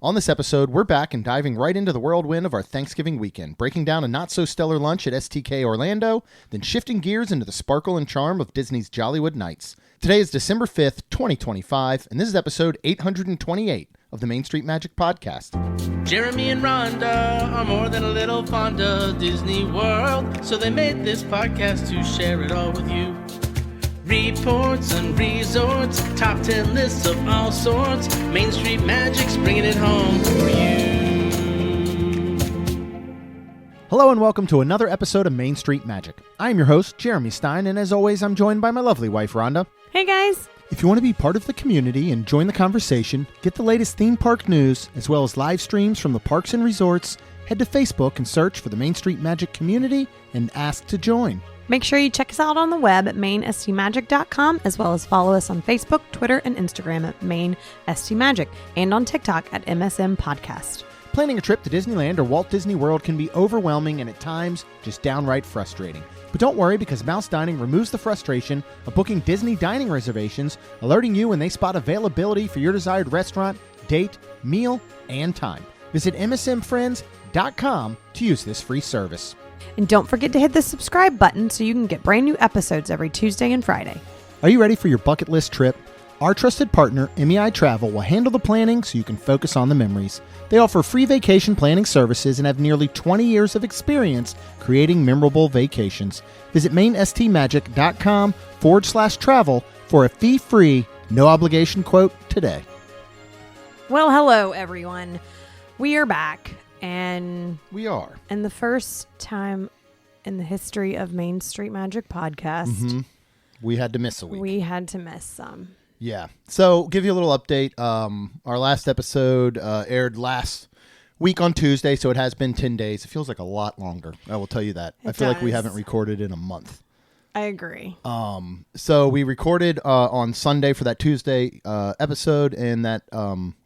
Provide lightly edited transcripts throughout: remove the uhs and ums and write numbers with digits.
On this episode, we're back and diving right into the whirlwind of our Thanksgiving weekend, breaking down a not-so-stellar lunch at STK Orlando, then shifting gears into the sparkle and charm of Disney's Jollywood nights. Today is December 5th, 2025, and this is episode 828 of the Main Street Magic Podcast. Jeremy and Rhonda are more than a little fond of Disney World, so they made this podcast to share it all with you. Reports and resorts, top 10 lists of all sorts. Main Street Magic's bringing it home for you. Hello and welcome to another episode of Main Street Magic. I am your host, Jeremy Stein, and as always, I'm joined by my lovely wife, Rhonda. Hey guys! If you want to be part of the community and join the conversation, get the latest theme park news, as well as live streams from the parks and resorts, head to Facebook and search for the Main Street Magic community and ask to join. Make sure you check us out on the web at mainstmagic.com, as well as follow us on Facebook, Twitter, and Instagram at mainstmagic, and on TikTok at MSM Podcast. Planning a trip to Disneyland or Walt Disney World can be overwhelming and at times just downright frustrating. But don't worry, because Mouse Dining removes the frustration of booking Disney dining reservations, alerting you when they spot availability for your desired restaurant, date, meal, and time. Visit msmfriends.com to use this free service. And don't forget to hit the subscribe button so you can get brand new episodes every Tuesday and Friday. Are you ready for your bucket list trip? Our trusted partner, MEI Travel, will handle the planning so you can focus on the memories. They offer free vacation planning services and have nearly 20 years of experience creating memorable vacations. Visit mainstmagic.com/travel for a fee-free, no-obligation quote today. Well, hello, everyone. We are back, and We are. and the first time in the history of Main Street Magic Podcast, We had to miss a week. we had to miss some. Yeah. So, give you a little update. Our last episode aired last week on Tuesday, so it has been 10 days. It feels like a lot longer. I will tell you that. I feel like we does. haven't recorded in a month. I agree. So we recorded on Sunday for that Tuesday episode, and that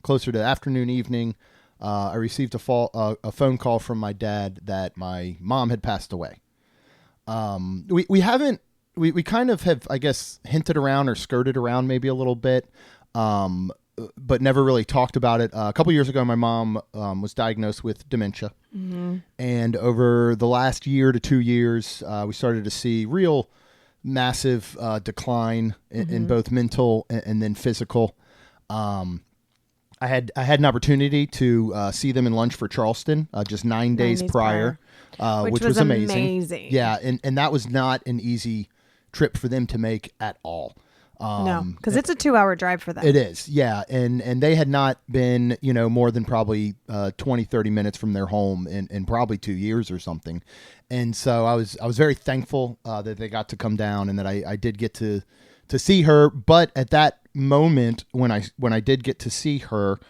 closer to afternoon, evening, I received a phone call from my dad that my mom had passed away. We haven't. We kind of have, I guess, hinted around or skirted around maybe a little bit, but never really talked about it. A couple years ago, my mom was diagnosed with dementia. Mm-hmm. And over the last year to 2 years, we started to see real massive decline in both mental and then physical. I had an opportunity to see them in lunch for Charleston just 9 days prior, which was amazing. Yeah, and that was not an easy trip for them to make at all. No, because it's a 2-hour drive for them. It is, yeah. And they had not been, more than probably 20, 30 minutes from their home in probably 2 years or something. And so I was very thankful that they got to come down and that I did get to see her. But at that moment, when I did get to see her,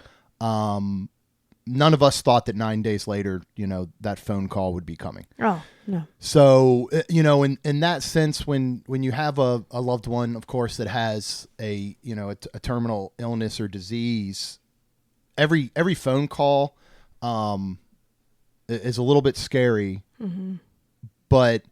none of us thought that 9 days later, that phone call would be coming. Oh, no. So, in that sense, when you have a loved one, of course, that has a terminal illness or disease, every phone call is a little bit scary. Mm-hmm. But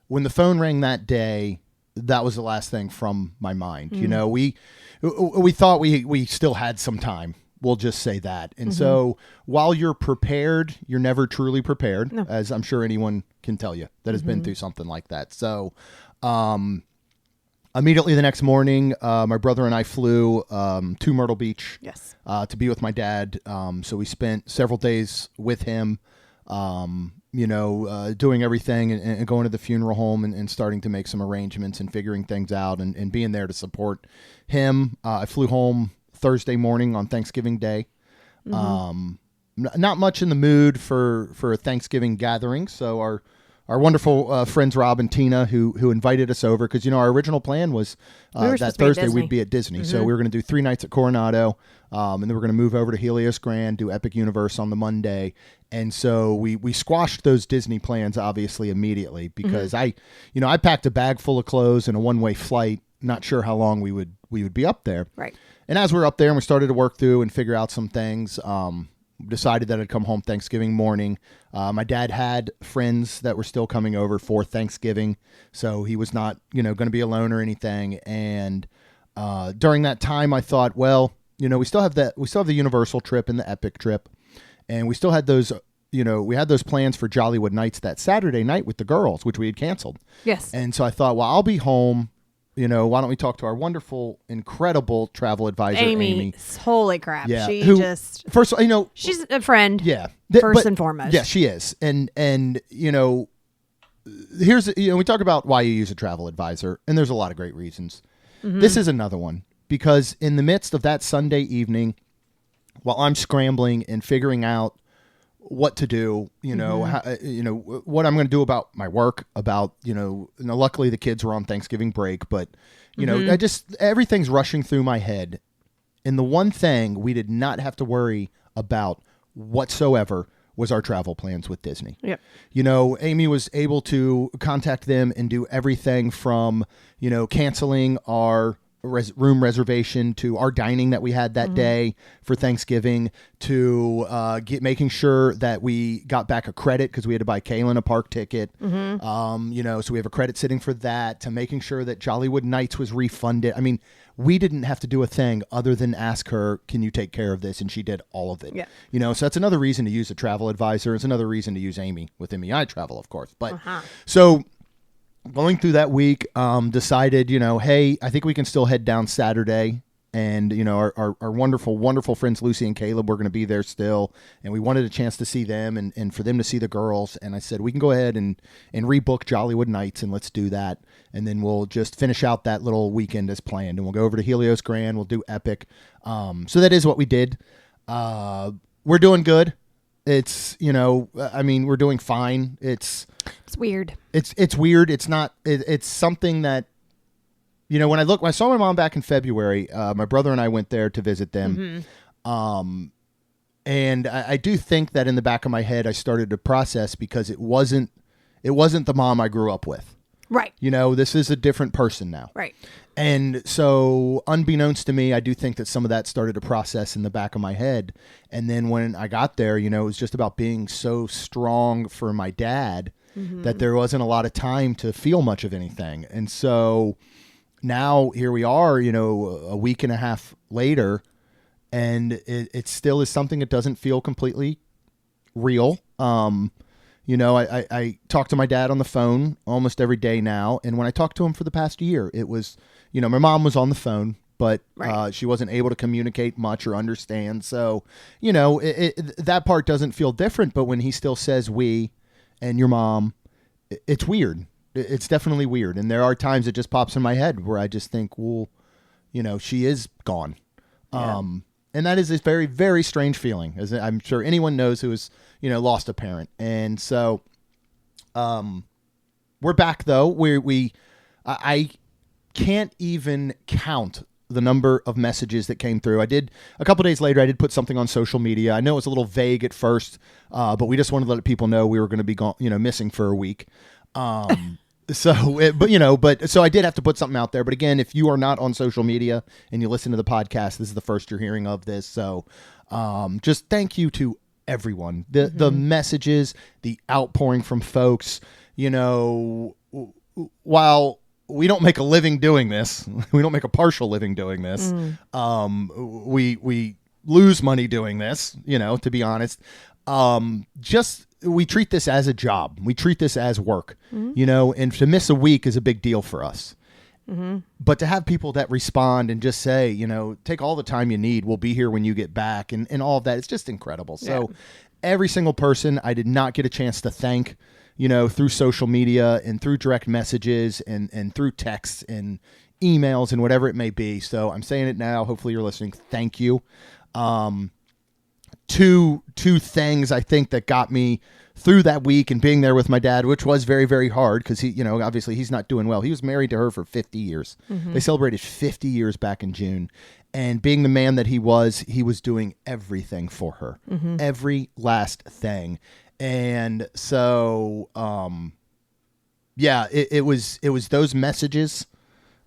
when the phone rang that day, that was the last thing from my mind. Mm-hmm. We thought we still had some time. We'll just say that. And so while you're prepared, you're never truly prepared, as I'm sure anyone can tell you that has been through something like that. So immediately the next morning, my brother and I flew to Myrtle Beach to be with my dad. So we spent several days with him, doing everything and going to the funeral home and starting to make some arrangements and figuring things out and being there to support him. I flew home Thursday morning on Thanksgiving Day. Not much in the mood for a Thanksgiving gathering. So our wonderful friends Rob and Tina who invited us over, because our original plan was that Thursday we'd be at Disney. So we were going to do 3 nights at Coronado, and then we're going to move over to Helios Grand, do Epic Universe on the Monday. And so we squashed those Disney plans obviously immediately, because I packed a bag full of clothes and a one-way flight, not sure how long we would be up there. Right. And as we're up there and we started to work through and figure out some things, decided that I'd come home Thanksgiving morning. My dad had friends that were still coming over for Thanksgiving, so he was not, going to be alone or anything. And during that time, I thought, well, we still have that. We still have the Universal trip and the Epic trip, and we still had those. We had those plans for Jollywood nights that Saturday night with the girls, which we had canceled. Yes. And so I thought, well, I'll be home. Why don't we talk to our wonderful, incredible travel advisor, Amy? Holy crap. Yeah. First of all, she's a friend. Yeah. First and foremost. Yeah, she is. And here's, we talk about why you use a travel advisor, and there's a lot of great reasons. Mm-hmm. This is another one, because in the midst of that Sunday evening, while I'm scrambling and figuring out what to do, how, what I'm going to do about my work, about, luckily the kids were on Thanksgiving break, but, everything's rushing through my head. And the one thing we did not have to worry about whatsoever was our travel plans with Disney. Yep. Amy was able to contact them and do everything from, canceling our room reservation to our dining that we had that day for Thanksgiving, to making sure that we got back a credit because we had to buy Kaylin a park ticket. So we have a credit sitting for that, to making sure that Jollywood Nights was refunded. I mean, we didn't have to do a thing other than ask her, can you take care of this? And she did all of it. Yeah. So that's another reason to use a travel advisor. It's another reason to use Amy with MEI Travel, of course. But so going through that week, decided, hey, I think we can still head down Saturday. And, our wonderful, wonderful friends, Lucy and Caleb, were going to be there still. And we wanted a chance to see them and for them to see the girls. And I said, we can go ahead and rebook Jollywood Nights, and let's do that. And then we'll just finish out that little weekend as planned. And we'll go over to Helios Grand. We'll do Epic. So that is what we did. We're doing good. It's, we're doing fine. It's weird. It's weird. It's not, it's something that, when I saw my mom back in February, my brother and I went there to visit them. And I do think that in the back of my head, I started to process, because it wasn't the mom I grew up with. Right. This is a different person now. Right. And so unbeknownst to me, I do think that some of that started to process in the back of my head. And then when I got there, it was just about being so strong for my dad that there wasn't a lot of time to feel much of anything. And so now here we are, a week and a half later, and it still is something that doesn't feel completely real. I talk to my dad on the phone almost every day now. And when I talked to him for the past year, it was, my mom was on the phone, but she wasn't able to communicate much or understand. So, that part doesn't feel different. But when he still says we and your mom, it's weird. It's definitely weird. And there are times it just pops in my head where I just think, well, she is gone. Yeah. And that is a very, very strange feeling, as I'm sure anyone knows who has, lost a parent. And so, we're back though. I can't even count the number of messages that came through. A couple days later, I did put something on social media. I know it was a little vague at first, but we just wanted to let people know we were going to be gone, missing for a week. So I did have to put something out there. But again, if you are not on social media and you listen to the podcast, this is the first you're hearing of this. So, just thank you to everyone. The messages, the outpouring from folks, while we don't make a living doing this, we don't make a partial living doing this. We lose money doing this, to be honest. We treat this as a job. We treat this as work, and to miss a week is a big deal for us. But to have people that respond and just say, take all the time you need, we'll be here when you get back, and all of that, it's just incredible. So every single person I did not get a chance to thank, through social media and through direct messages and through texts and emails and whatever it may be. So I'm saying it now. Hopefully you're listening. Thank you. Two things I think that got me through that week and being there with my dad, which was very, very hard because he, obviously he's not doing well. He was married to her for 50 years. They celebrated 50 years back in June. And being the man that he was doing everything for her, every last thing. And so, it was those messages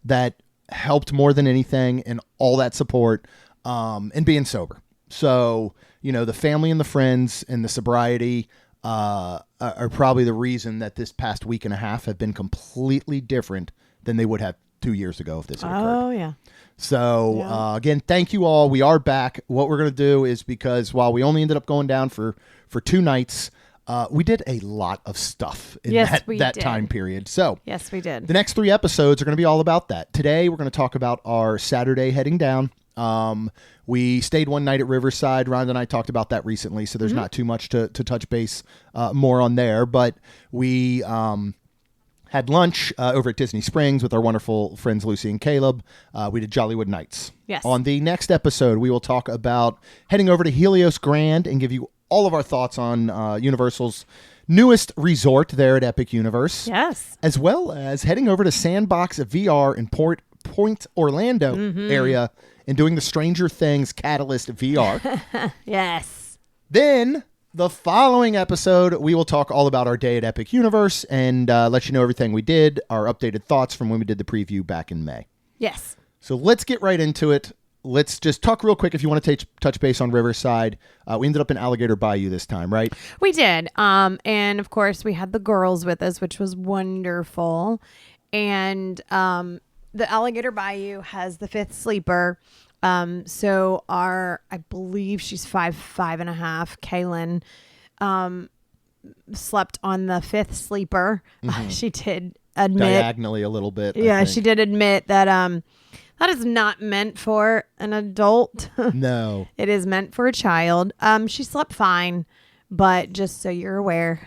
that helped more than anything, and all that support, and being sober. So, the family and the friends and the sobriety are probably the reason that this past week and a half have been completely different than they would have 2 years ago if this had occurred. Oh, yeah. So again, thank you all. We are back. What we're going to do is, because while we only ended up going down for 2 nights, we did a lot of stuff in that time period. So yes, we did. The next 3 episodes are going to be all about that. Today, we're going to talk about our Saturday heading down. We stayed one night at Riverside. Rhonda and I talked about that recently, so there's not too much to touch base more on there. But we had lunch over at Disney Springs with our wonderful friends Lucy and Caleb. We did Jollywood nights. Yes. On the next episode, we will talk about heading over to Helios Grand and give you all of our thoughts on Universal's newest resort there at Epic Universe. Yes. As well as heading over to Sandbox VR in Point Orlando area and doing the Stranger Things Catalyst VR. Yes. Then the following episode, we will talk all about our day at Epic Universe and let you know everything we did, our updated thoughts from when we did the preview back in May. Yes. So let's get right into it. Let's just talk real quick if you want to touch base on Riverside. We ended up in Alligator Bayou this time, right? We did. And of course, we had the girls with us, which was wonderful. And the Alligator Bayou has the 5th sleeper. So I believe she's 5.5, Kaylin, slept on the 5th sleeper. She did admit diagonally a little bit. Yeah, she did admit that that is not meant for an adult. No, it is meant for a child. She slept fine, but just so you're aware,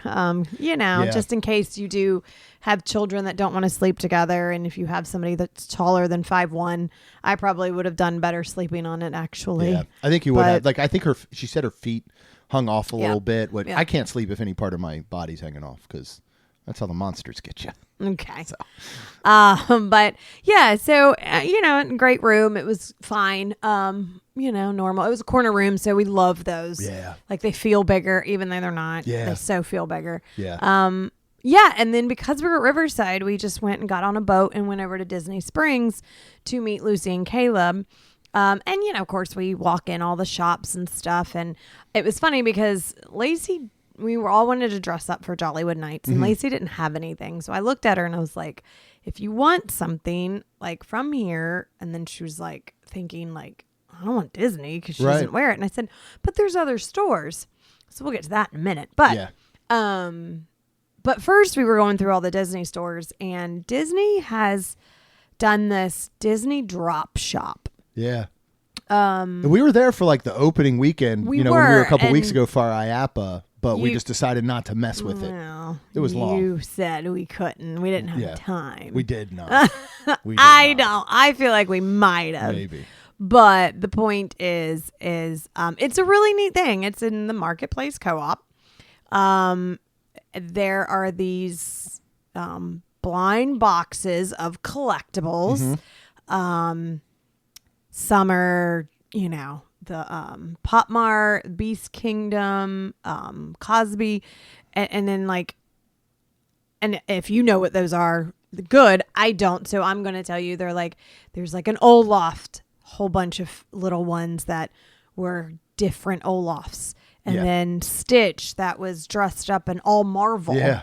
just in case you do have children that don't want to sleep together, and if you have somebody that's taller than 5'1", I probably would have done better sleeping on it. Actually, yeah, I think you would have. Like, I think she said her feet hung off a little bit. I can't sleep if any part of my body's hanging off, because that's how the monsters get you. Okay. So. But yeah, so, great room. It was fine. Normal. It was a corner room, so we love those. Yeah. Like, they feel bigger, even though they're not. Yeah. They so feel bigger. Yeah. Yeah. And then because we were at Riverside, we just went and got on a boat and went over to Disney Springs to meet Lucy and Caleb. And, of course, we walk in all the shops and stuff. And it was funny because we were all wanted to dress up for Jollywood nights, and Lacey didn't have anything. So I looked at her and I was like, if you want something like from here, and then she was like thinking like, I don't want Disney because she doesn't wear it. And I said, but there's other stores. So we'll get to that in a minute. But, but first we were going through all the Disney stores, and Disney has done this Disney drop shop. Yeah. And we were there for like the opening weekend, when we were a couple weeks ago for our IAPA. But we just decided not to mess with it. Well, it was long. You said we couldn't. We didn't have time. We did not. I feel like we might have. Maybe. But the point is it's a really neat thing. It's in the Marketplace Co-op. There are these blind boxes of collectibles. Some are, the Pop Mart, Beast Kingdom, Cosbi, and then and if you know what those are, good. I don't, so I'm going to tell you there's like an Olaf, whole bunch of little ones that were different Olafs, and then Stitch that was dressed up in all Marvel. Yeah.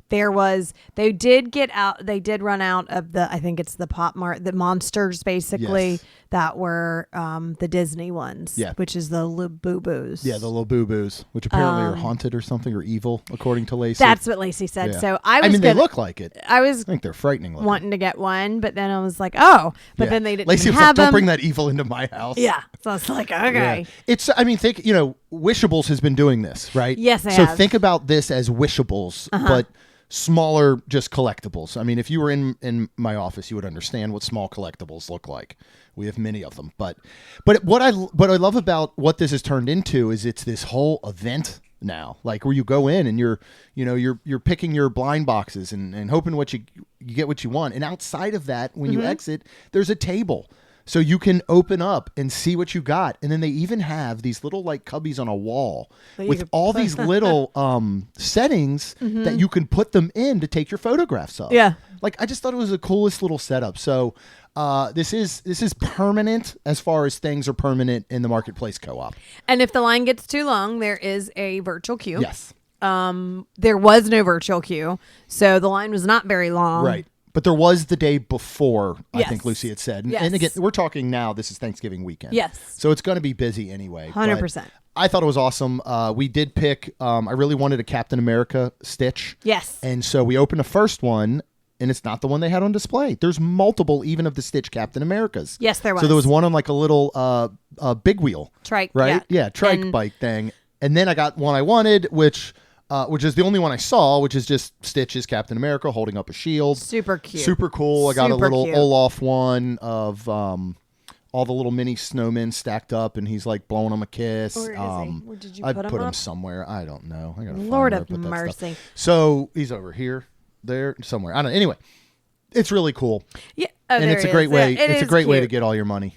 They did run out of I think it's the Pop Mart, the monsters basically that were the Disney ones, which is the Labubu's. Yeah, the Labubu's, which apparently are haunted or something, or evil, according to Lacey. That's what Lacey said. Yeah. So they look like it. I think they're frightening looking. Wanting to get one, but then I was like, oh, but then they didn't Lacey was have like, them. don't bring that evil into my house. Yeah. So I was like, okay. Yeah. It's, think, Wishables has been doing this, right? Yes, they have. So have. think about this as Wishables, but smaller, just collectibles. I mean, if you were in my office, you would understand what small collectibles look like. We have many of them, but what I love about what this has turned into is it's this whole event now, like where you go in and you're picking your blind boxes and hoping you get what you want. And outside of that, when you exit, there's a table. So you can open up and see what you got. And then they even have these little like cubbies on a wall with all these little settings that you can put them in to take your photographs of. Yeah. Like, I just thought it was the coolest little setup. So this is permanent as far as things are permanent in the Marketplace Co-op. And if the line gets too long, there is a virtual queue. Yes. There was no virtual queue, so the line was not very long. Right. But there was the day before, I Yes. think Lucy had said. Yes. And again, we're talking now, this is Thanksgiving weekend. Yes. So it's going to be busy anyway. 100%. But I thought it was awesome. We did pick, I really wanted a Captain America Stitch. Yes. And so we opened the first one, and it's not the one they had on display. There's multiple, even of the Stitch Captain Americas. Yes, there was. So there was one on like a little big wheel. Trike. Right? Yeah, trike bike thing. And then I got one I wanted, which is the only one I saw, which is just Stitch as Captain America holding up a shield. Super cute. Super cool. I got a Super little cute. Olaf one of all the little mini snowmen stacked up, and he's like blowing them a kiss. Where is he? Where did you I put him put him up? somewhere. I don't know. I gotta Lord find of where I put that stuff. mercy. So he's over here, there, somewhere. I don't know. Anyway, it's really cool. Yeah. And there it's a he great is. way. Yeah, it it's a is great way to cute. get all your money.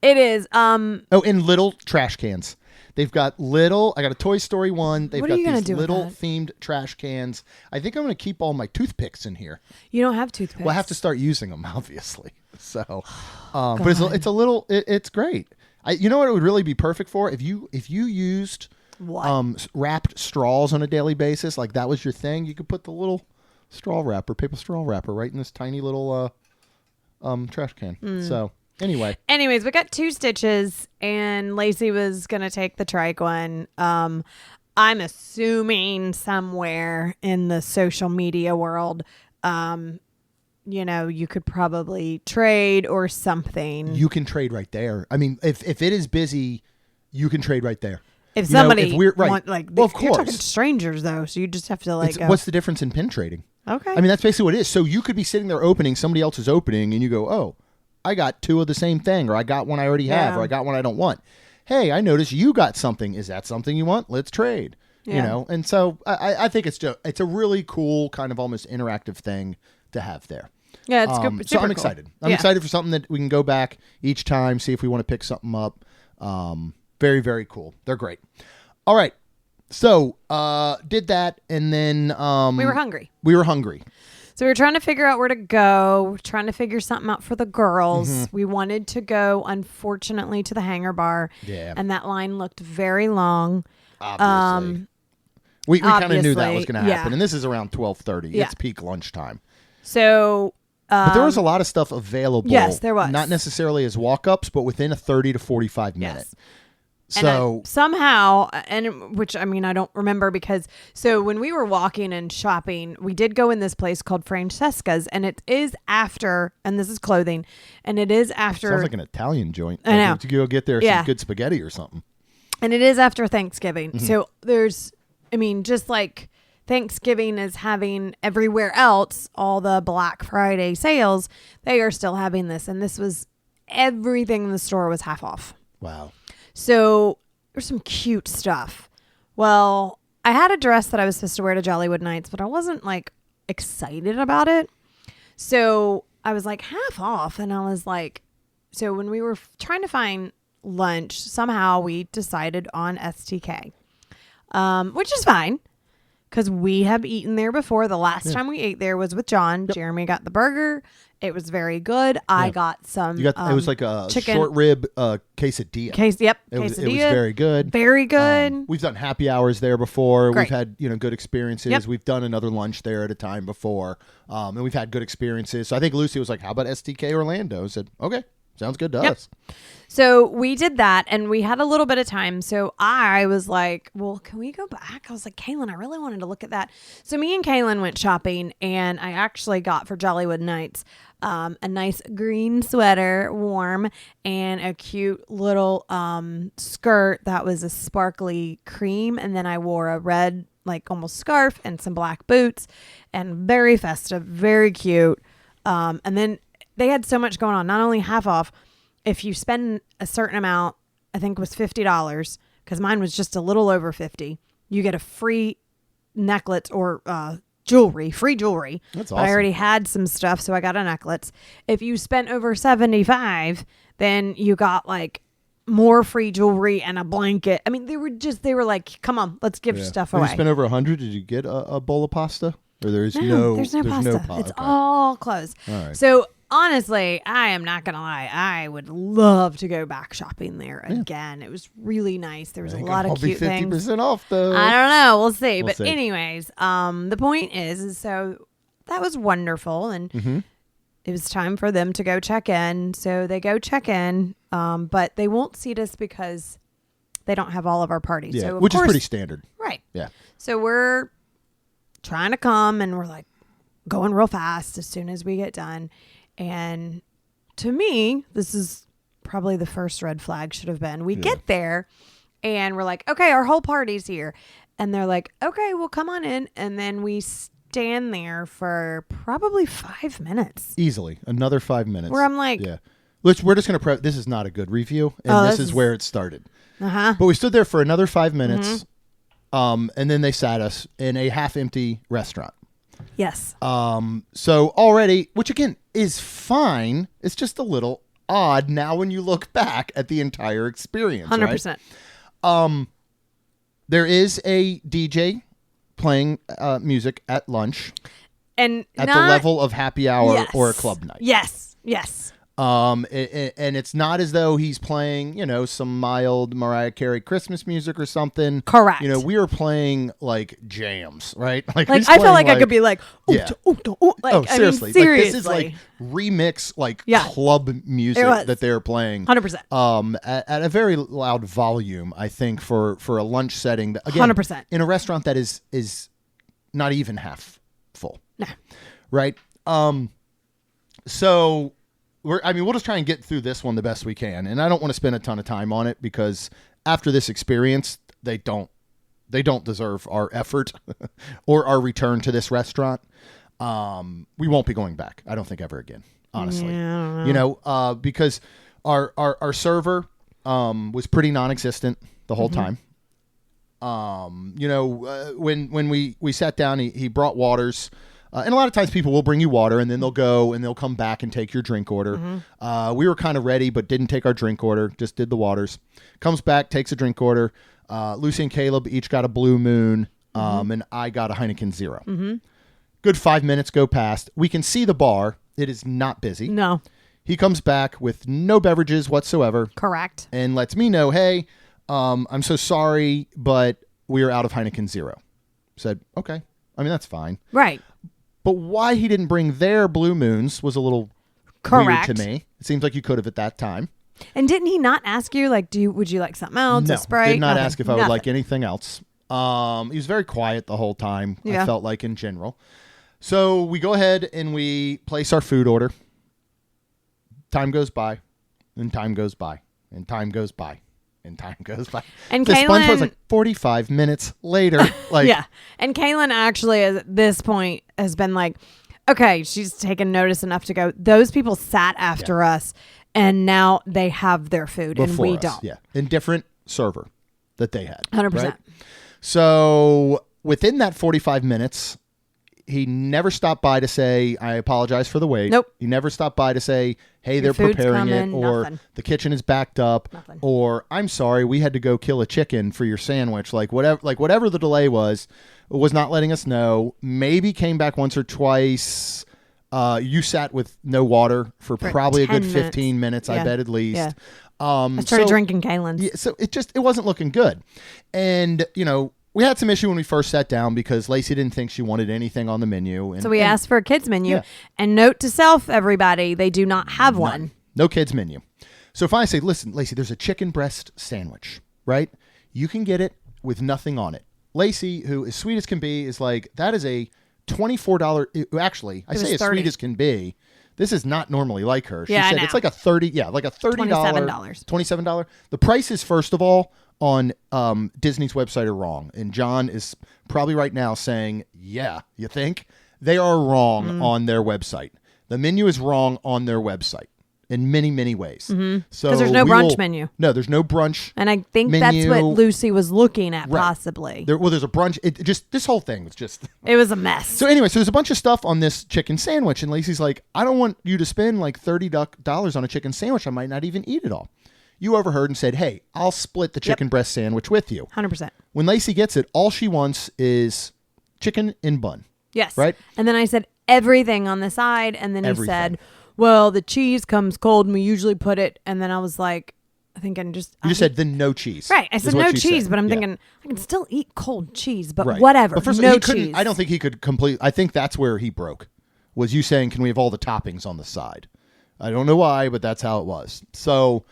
It is. Oh, and little trash cans. They've got little. I got a Toy Story one. They've What are got you gonna these do with little that? themed trash cans. I think I'm going to keep all my toothpicks in here. You don't have toothpicks. Well, I have to start using them, obviously. So, but it's a little. It's great. You know what it would really be perfect for if you used What? wrapped straws on a daily basis, like that was your thing. You could put the little straw wrapper, paper straw wrapper, right in this tiny little trash can. So anyway, Anyways, we got 2 Stitches, and Lacey was gonna take the trike one. I'm assuming somewhere in the social media world, you could probably trade or something. you can trade right there. I mean, if it is busy, you can trade right there. If You know, somebody if we're right, want, like, well, of you're talking course. strangers though, so you just have to like go. What's the difference in pin trading? Okay. I mean, that's basically what it is. So you could be sitting there opening, somebody else is opening, and you go, oh, I got 2 of the same thing, or I got one I already have, Yeah. or I got one I don't want. Hey, I noticed you got something. Is that something you want? Let's trade. You Yeah. know? And so I think it's a really cool kind of almost interactive thing to have there. Yeah, it's good. So super I'm cool. excited. I'm Yeah. excited for something that we can go back each time, see if we want to pick something up. Very, very cool. They're great. All right. So did that, and then We were hungry. We were hungry. So we were trying to figure out where to go, we're trying to figure something out for the girls. Mm-hmm. We wanted to go, unfortunately, to the Hangar Bar. Yeah. And that line looked very long. Obviously. We kind of knew that was obviously, going to happen. yeah. And this is around 12:30. Yeah. It's peak lunchtime. So But there was a lot of stuff available. yes, there was. Not necessarily as walk-ups, but within a 30 to 45 minute. Yes. So And somehow, which I mean, I don't remember because, so when we were walking and shopping, we did go in this place called Francesca's, and it is after, and this is clothing, and it is after, sounds like an Italian joint. I know. Like to go get there Yeah. some good spaghetti or something. and it is after Thanksgiving. Mm-hmm. So there's, I mean, just like Thanksgiving is having everywhere else, all the Black Friday sales, they are still having this. And this was, everything in the store was half off. Wow. So there's some cute stuff. Well, I had a dress that I was supposed to wear to Jollywood nights, but I wasn't like excited about it. So I was like half off. And I was like, so when we were trying to find lunch, somehow we decided on STK, which is fine because we have eaten there before. The last time we ate there was with John. Jeremy got the burger. It was very good. I got some. You got it was like a chicken short rib quesadilla. Yep. It was quesadilla. very good. Very good. We've done happy hours there before. Great. We've had good experiences. Yep. We've done another lunch there at a time before, and we've had good experiences. So I think Lucy was like, "How about STK Orlando?" I said, "Okay, sounds good to us." So we did that and we had a little bit of time. So I was like, well, can we go back? I was like, Kaylin, I really wanted to look at that. So me and Kaylin went shopping and I actually got for Jollywood nights a nice green sweater, warm, and a cute little skirt that was a sparkly cream. And then I wore a red, like almost scarf and some black boots and very festive, very cute. And then they had so much going on, not only half off. If you spend a certain amount, I think it was $50, because mine was just a little over 50, you get a free necklace or jewelry, free jewelry. That's But I awesome. already had some stuff, so I got a necklace. If you spent over 75, then you got like more free jewelry and a blanket. I mean, they were like, come on, let's give stuff When away. you spent over 100, did you get a bowl of pasta? Or there's no pasta. pa- It's okay. all closed. All right. So honestly, I am not gonna lie. I would love to go back shopping there again. It was really nice. There was a lot of I'll cute be things. 50% off though. I don't know. We'll see. We'll But see. anyways, the point is so that was wonderful. And it was time for them to go check in. So they go check in, but they won't seat us because they don't have all of our parties. Yeah, so which is pretty standard. Right. Yeah. So we're trying to come and we're like going real fast as soon as we get done. And to me, this is probably the first red flag should have been. We get there and we're like, okay, our whole party's here. And they're like, okay, well, come on in. And then we stand there for probably 5 minutes. Easily. Another 5 minutes. Where I'm like, yeah. We're just going to this is not a good review. And this is where it started. But we stood there for another 5 minutes. And then they sat us in a half empty restaurant. Yes. So already, which again is fine. It's just a little odd now when you look back at the entire experience. 100%. Right? There is a DJ playing music at lunch. And at the level of happy hour or a club night. Yes. Yes. And it's not as though he's playing, some mild Mariah Carey Christmas music or something. Correct. We were playing like jams, right? Like I felt like I could be like, seriously. Seriously. Like, this is like remix, club music that they're playing. 100%. At a very loud volume, I think, for a lunch setting. That, again, 100%. In a restaurant that is not even half full. No. Right? So... we'll just try and get through this one the best we can. And I don't want to spend a ton of time on it because after this experience, they don't deserve our effort or our return to this restaurant. We won't be going back. I don't think ever again, honestly. Yeah. Because our server was pretty non-existent the whole time. When we sat down, he brought waters. And a lot of times people will bring you water and then they'll go and they'll come back and take your drink order. We were kind of ready, but didn't take our drink order, just did the waters. Comes back, takes a drink order. Lucy and Caleb each got a Blue Moon, and I got a Heineken Zero. Good 5 minutes go past. We can see the bar. It is not busy. No. He comes back with no beverages whatsoever. Correct. And lets me know, hey, I'm so sorry, but we are out of Heineken Zero. Said, okay. That's fine. Right. But why he didn't bring their Blue Moons was a little weird to me. It seems like you could have at that time. And didn't he not ask you, would you like something else? No, a Sprite? did not ask if I would like anything else. He was very quiet the whole time, I felt like in general. So we go ahead and we place our food order. Time goes by, and time goes by, and time goes by. And time goes by. And the Kaylin, sponge was like 45 minutes later. Yeah. And Kaylin actually at this point has been like, okay, she's taken notice enough to go, those people sat after us and now they have their food and we don't. Yeah. And different server that they had. 100%. Right? So within that 45 minutes, he never stopped by to say, I apologize for the wait. Nope. He never stopped by to say, hey, they're food's preparing coming, it, or nothing. The kitchen is backed up, or I'm sorry, we had to go kill a chicken for your sandwich. Whatever the delay was not letting us know. Maybe came back once or twice. You sat with no water for probably a good 15 minutes, I bet at least. Yeah. I started drinking Kaylin's. Yeah, so it wasn't looking good. And, we had some issue when we first sat down because Lacey didn't think she wanted anything on the menu. And, so we asked for a kids menu. Yeah. And note to self, everybody, they do not have one. No kids menu. So if I say, listen, Lacey, there's a chicken breast sandwich, right? You can get it with nothing on it. Lacey, who as sweet as can be, is like, that is a $24. Actually, I say as sweet as can be. This is not normally like her. She said it's like a $30. $27. The prices, first of all, on Disney's website are wrong. And John is probably right now saying, yeah, you think? They are wrong on their website. The menu is wrong on their website in many, many ways. So because there's no brunch menu. No, there's no brunch And I think that's what Lucy was looking at, possibly. There's a brunch. This whole thing was just... It was a mess. So anyway, there's a bunch of stuff on this chicken sandwich. And Lacey's like, I don't want you to spend like $30 on a chicken sandwich. I might not even eat it all. You overheard and said, hey, I'll split the chicken breast sandwich with you. 100%. When Lacey gets it, all she wants is chicken in bun. Yes. Right? And then I said everything on the side. And then he said, well, the cheese comes cold and we usually put it. And then I was like, You just said then no cheese. Right. I said no cheese, but I'm thinking I can still eat cold cheese, but whatever. But first, no cheese. I don't think he could complete. I think that's where he broke. was you saying, can we have all the toppings on the side? I don't know why, but that's how it was. So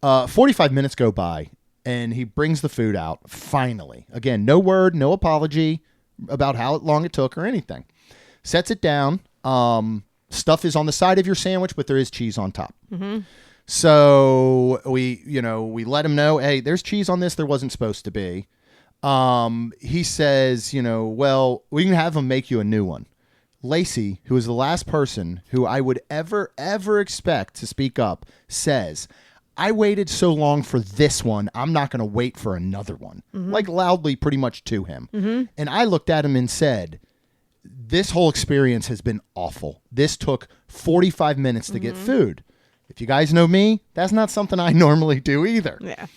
45 minutes go by, and he brings the food out, finally. Again, no word, no apology about how long it took or anything. Sets it down. Stuff is on the side of your sandwich, but there is cheese on top. Mm-hmm. So we let him know, hey, there's cheese on this. There wasn't supposed to be. He says, well, we can have him make you a new one. Lacey, who is the last person who I would ever expect to speak up, says, I waited so long for this one, I'm not going to wait for another one. Mm-hmm. Like loudly pretty much to him. Mm-hmm. And I looked at him and said, this whole experience has been awful. This took 45 minutes to get food. If you guys know me, that's not something I normally do either. Yeah.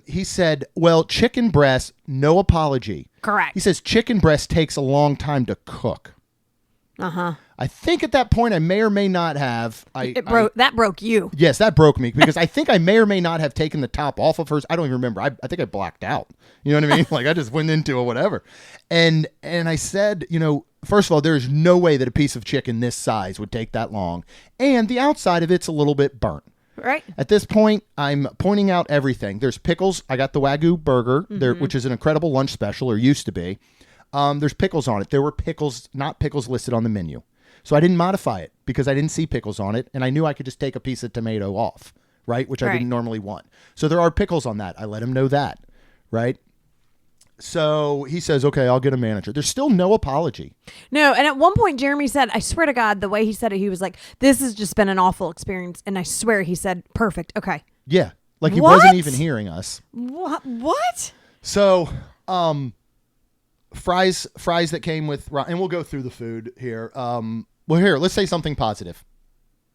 He said, well, chicken breast, no apology. Correct. He says chicken breast takes a long time to cook. Uh-huh. I think at that point I may or may not have. That broke you. Yes, that broke me because I think I may or may not have taken the top off of hers. I don't even remember. I think I blacked out. You know what I mean? Like I just went into it, whatever. And I said, first of all, there's no way that a piece of chicken this size would take that long. And the outside of it's a little bit burnt. Right. At this point, I'm pointing out everything. There's pickles. I got the Wagyu burger, there, which is an incredible lunch special, or used to be. There's pickles on it. There were not pickles listed on the menu. So I didn't modify it because I didn't see pickles on it, and I knew I could just take a piece of tomato off, right? Which I didn't normally want. So there are pickles on that. I let him know that, right? So he says, okay, I'll get a manager. There's still no apology. No, and at one point, Jeremy said, I swear to God, the way he said it, he was like, this has just been an awful experience. And I swear he said, perfect, okay. Yeah, like he What? wasn't even hearing us. What? So fries that came with, and we'll go through the food here. Well, here, let's say something positive.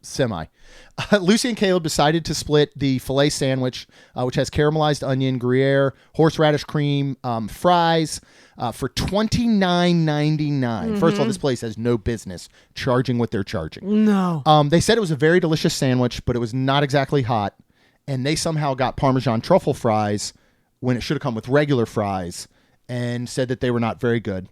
Semi. Lucy and Caleb decided to split the filet sandwich, which has caramelized onion, Gruyere, horseradish cream, fries, for $29.99. First of all, this place has no business charging what they're charging. No. They said it was a very delicious sandwich, but it was not exactly hot, and they somehow got Parmesan Truffle Fries when it should have come with regular fries, and said that they were not very good.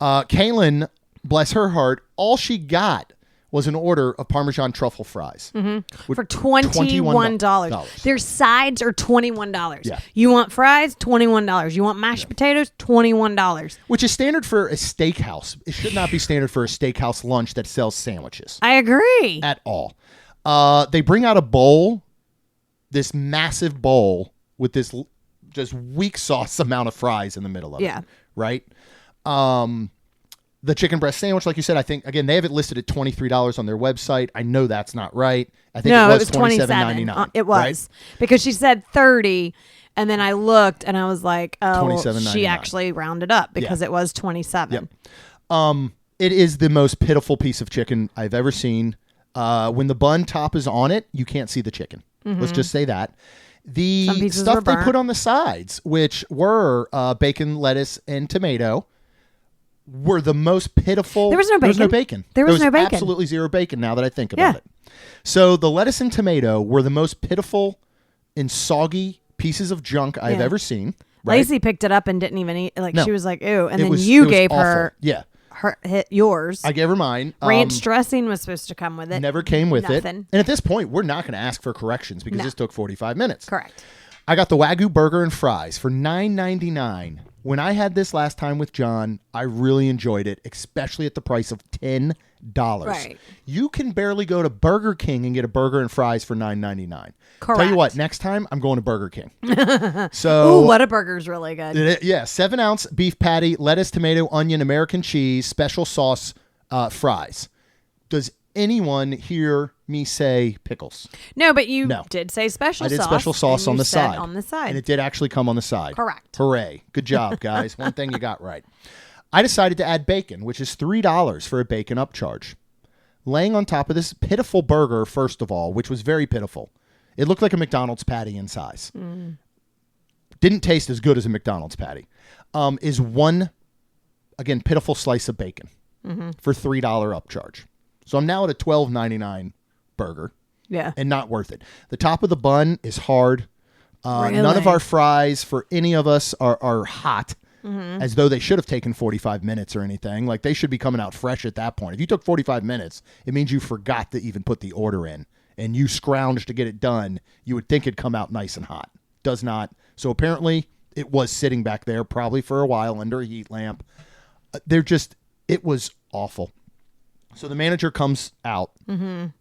Kaylin, bless her heart, all she got was an order of Parmesan Truffle Fries. For $21. Their sides are $21. Yeah. You want fries? $21. You want mashed potatoes? $21. Which is standard for a steakhouse. It should not be standard for a steakhouse lunch that sells sandwiches. I agree. At all. They bring out a bowl, this massive bowl with this just weak sauce amount of fries in the middle of it. Right? The chicken breast sandwich, like you said, I think, again, they have it listed at $23 on their website. I know that's not right. I think it was $27.99. It was. Right? Because she said 30 and then I looked and I was like, oh, $27.99. she actually rounded up because it was 27. Yep. It is the most pitiful piece of chicken I've ever seen. When the bun top is on it, you can't see the chicken. Let's just say that. The stuff they put on the sides, which were bacon, lettuce, and tomato, were the most pitiful. There was no bacon. There was no bacon. Absolutely zero bacon now that I think about it. So the lettuce and tomato were the most pitiful and soggy pieces of junk I've ever seen. Right? Lacey picked it up and didn't even eat. Like she was like, ew. And then you gave awful. her yours. I gave her mine. Ranch dressing was supposed to come with it. Never came with it. Nothing. And at this point, we're not going to ask for corrections because this took 45 minutes. Correct. I got the Wagyu burger and fries for $9.99. When I had this last time with John, I really enjoyed it, especially at the price of $10. Right. You can barely go to Burger King and get a burger and fries for $9.99. Correct. Tell you what, next time I'm going to Burger King. So, ooh, Whataburger's really good. 7-ounce beef patty, lettuce, tomato, onion, American cheese, special sauce, fries. Does anyone hear me say pickles? No, but you did say special sauce. I did special sauce on the side. On the side. And it did actually come on the side. Correct. Hooray. Good job, guys. One thing you got right. I decided to add bacon, which is $3 for a bacon upcharge. Laying on top of this pitiful burger, first of all, which was very pitiful. It looked like a McDonald's patty in size. Didn't taste as good as a McDonald's patty. Is one, again, pitiful slice of bacon for $3 upcharge. So I'm now at a $12.99 burger. Yeah. And not worth it. The top of the bun is hard. Really? None of our fries for any of us are hot. as though they should have taken 45 minutes or anything. Like, they should be coming out fresh at that point. If you took 45 minutes, it means you forgot to even put the order in, and you scrounged to get it done. You would think it'd come out nice and hot. Does not. So apparently it was sitting back there probably for a while under a heat lamp. It was awful. So the manager comes out. Which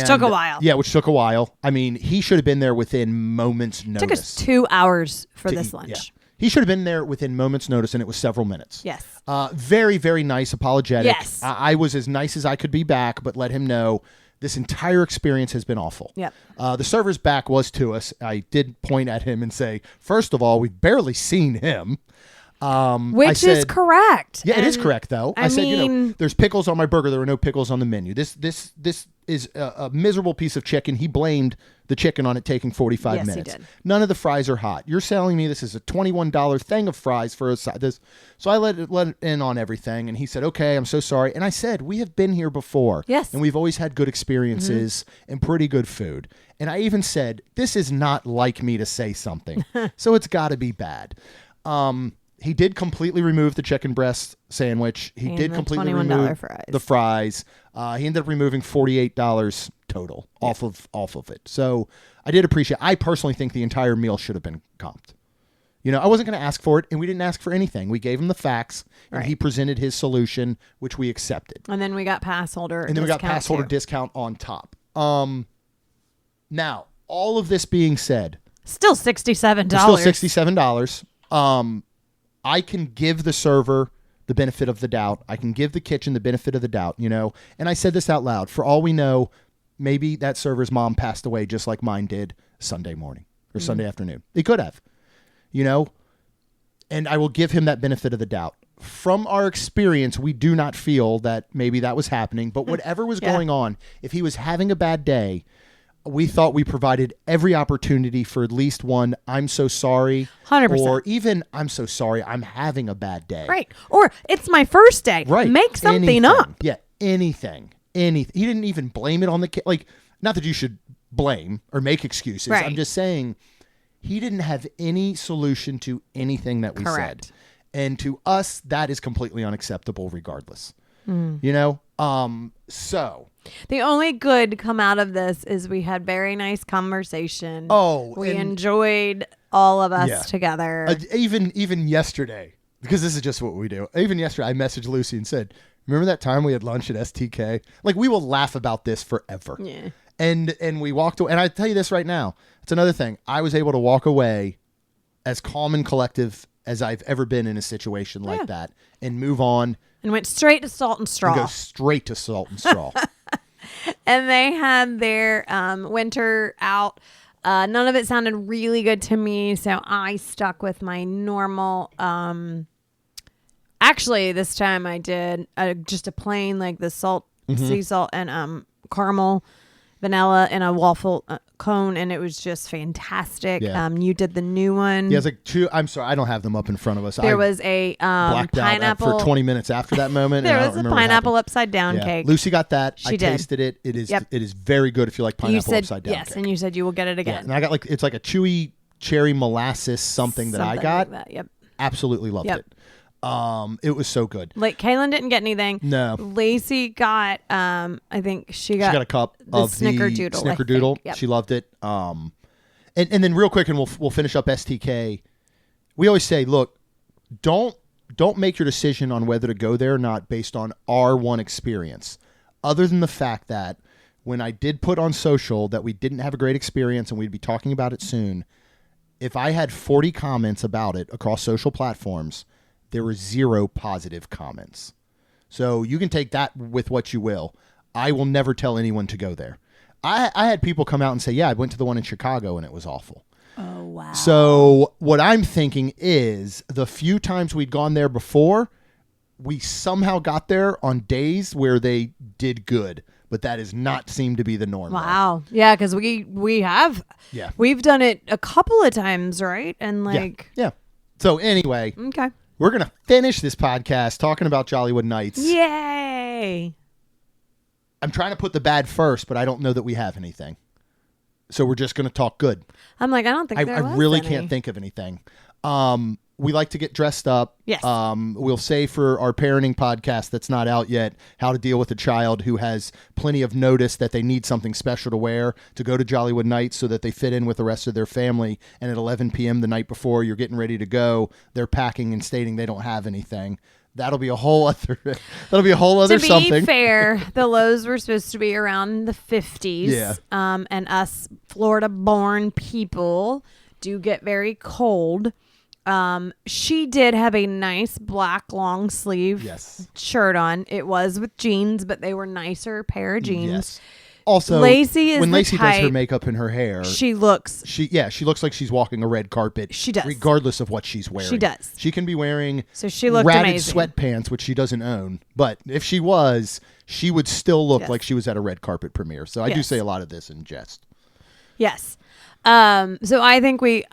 took a while. Yeah, which took a while. I mean, he should have been there within moments' notice. It took us 2 hours for this eat. lunch. Yeah. He should have been there within moments' notice, and it was several minutes. Yes. Very, very nice, apologetic. Yes. I was as nice as I could be back, but let him know this entire experience has been awful. Yep. The server's back was to us. I did point at him and say, first of all, we've barely seen him. Which is correct. Yeah, it is correct, though. I said, there's pickles on my burger. There were no pickles on the menu. This is a miserable piece of chicken. He blamed the chicken on it taking 45 minutes. He did. None of the fries are hot. You're selling me this is a $21 thing of fries for a side. So I let it in on everything, and he said, okay, I'm so sorry. And I said, we have been here before. Yes. And we've always had good experiences and pretty good food. And I even said, this is not like me to say something. So it's got to be bad. He did completely remove the chicken breast sandwich. He did completely remove the fries. He ended up removing $48 total off of it. So I did appreciate. I personally think the entire meal should have been comped. I wasn't going to ask for it, and we didn't ask for anything. We gave him the facts, and he presented his solution, which we accepted. And then we got pass holder. And then we got pass holder discount on top. Now, all of this being said, still $67. Still $67. I can give the server the benefit of the doubt. I can give the kitchen the benefit of the doubt, And I said this out loud. For all we know, maybe that server's mom passed away just like mine did Sunday morning or Sunday afternoon. It could have, And I will give him that benefit of the doubt. From our experience, we do not feel that maybe that was happening. But whatever was going on, if he was having a bad day, we thought we provided every opportunity for at least one, I'm so sorry. 100%. Or even, I'm so sorry, I'm having a bad day. Right. Or, it's my first day. Right. Make something up. Yeah, anything. He didn't even blame it on the kid. Like, not that you should blame or make excuses. Right. I'm just saying he didn't have any solution to anything that we said. And to us, that is completely unacceptable regardless. So the only good come out of this is we had very nice conversation. We enjoyed all of us together. Even yesterday, because this is just what we do. Even yesterday, I messaged Lucy and said, remember that time we had lunch at STK? Like, we will laugh about this forever. Yeah. And we walked away. And I tell you this right now, it's another thing. I was able to walk away as calm and collective as I've ever been in a situation like that and move on. And went straight to Salt and Straw. Go straight to Salt and Straw. And they had their winter out. None of it sounded really good to me, so I stuck with my normal. Actually, this time I did just a plain, like the salt, sea salt, and caramel, vanilla in a waffle cone, and it was just fantastic. Yeah. You did the new one. Yeah, it's like two. I'm sorry, I don't have them up in front of us. There was a blacked pineapple out for 20 minutes after that moment. There was a pineapple upside down cake. Lucy got that. She I tasted it. It is very good if you like pineapple upside down. Yes, cake. and you said you will get it again. Yeah, and I got it's like a chewy cherry molasses something that I got. Like that. Yep. Absolutely loved it. It was so good. Like, Kaylin didn't get anything. No. Lacey got, I think she got a cup of the Snickerdoodle. Yep. She loved it. And then real quick, and we'll finish up STK. We always say, look, don't make your decision on whether to go there or not based on our one experience. Other than the fact that when I did put on social that we didn't have a great experience and we'd be talking about it soon, if I had 40 comments about it across social platforms, there were 0 positive comments. So you can take that with what you will. I will never tell anyone to go there. I had people come out and say, yeah, I went to the one in Chicago and it was awful. Oh, wow. So what I'm thinking is the few times we'd gone there before, we somehow got there on days where they did good. But that does not seem to be the norm. Wow. Yeah, because we have. Yeah. We've done it a couple of times, right? And like. Yeah. So anyway. Okay. We're going to finish this podcast talking about Jollywood Nights. Yay. I'm trying to put the bad first, but I don't know that we have anything. So we're just going to talk good. I'm like, I don't think there was really any. can't think of anything. we like to get dressed up. Yes. We'll say for our parenting podcast that's not out yet, how to deal with a child who has plenty of notice that they need something special to wear to go to Jollywood nights so that they fit in with the rest of their family. And at 11 p.m. the night before you're getting ready to go, they're packing and stating they don't have anything. That'll be a whole other. To be something. fair, the lows were supposed to be around the 50s. Yeah. And us Florida-born people do get very cold. She did have a nice black long sleeve shirt on. It was with jeans, but they were nicer pair of jeans. Yes. Also, Lacey when Lacey does her makeup and her hair, she looks like she's walking a red carpet. She does, regardless of what she's wearing. She does. She can be wearing she looked ratted amazing. sweatpants, which she doesn't own. But if she was, she would still look like she was at a red carpet premiere. So I do say a lot of this in jest. Yes. So I think we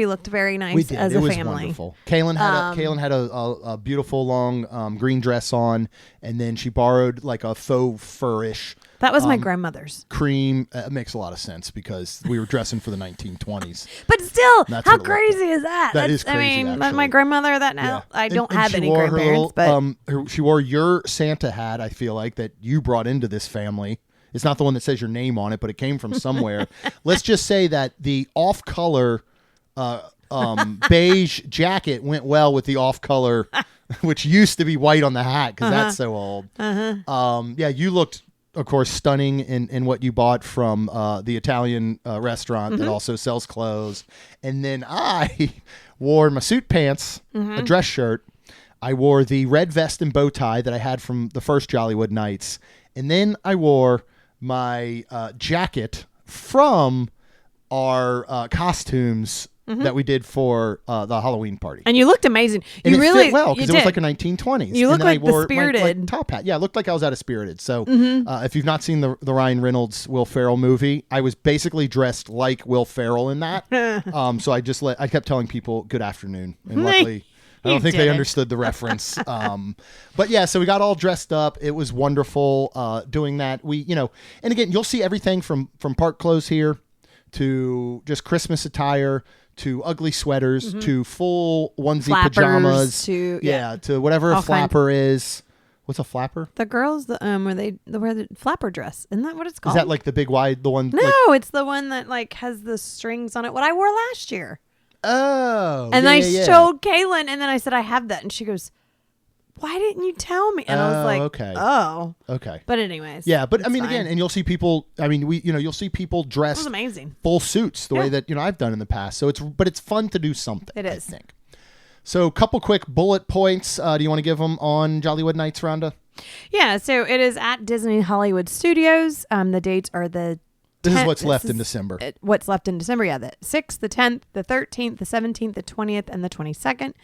looked very nice we did. as it a was family. Wonderful. Kaylin had a beautiful long green dress on, and then she borrowed like a faux fur-ish. That was my grandmother's. Cream. It makes a lot of sense because we were dressing for the 1920s. But still, That's how crazy is that? That is crazy, I mean, actually. my grandmother, I don't have any grandparents, but she wore your Santa hat, I feel like, that you brought into this family. It's not the one that says your name on it, but it came from somewhere. Let's just say that the off-color beige jacket went well with the off-color, which used to be white on the hat because that's so old. You looked, of course, stunning in what you bought from the Italian restaurant that also sells clothes. And then I wore my suit pants, a dress shirt. I wore the red vest and bow tie that I had from the first Jollywood nights. And then I wore my jacket from our costumes that we did for the Halloween party. And you looked amazing. And you it really fit well because it was did. like a 1920s. You look and then like I wore the Spirited my top hat. Yeah, it looked like I was out of Spirited. So if you've not seen the Ryan Reynolds Will Ferrell movie, I was basically dressed like Will Ferrell in that. So I kept telling people good afternoon, and luckily I don't think they understood the reference. But yeah, so we got all dressed up. It was wonderful doing that. And again, you'll see everything from park clothes here to just Christmas attire to ugly sweaters to full onesie Flappers pajamas to whatever all a flapper is. What's a flapper? The girls, where they wear the flapper dress. Isn't that what it's called? Is that like the big wide, the one? No, it's the one that like has the strings on it. What I wore last year. Oh. And I showed Kaylin, and then I said, I have that. And she goes, why didn't you tell me? And I was like, okay. Oh. Okay. But anyways. Yeah, but I mean, fine. again, and you'll see people, you'll see people dressed It was amazing. full suits the way that, I've done in the past. So it's fun to do something. It is. I think. So a couple quick bullet points. Do you want to give them on Jollywood Nights, Rhonda? Yeah, so it is at Disney Hollywood Studios. The dates are the This is what's left in December. What's left in December, yeah. The 6th, the 10th, the 13th, the 17th, the 20th, and the 22nd.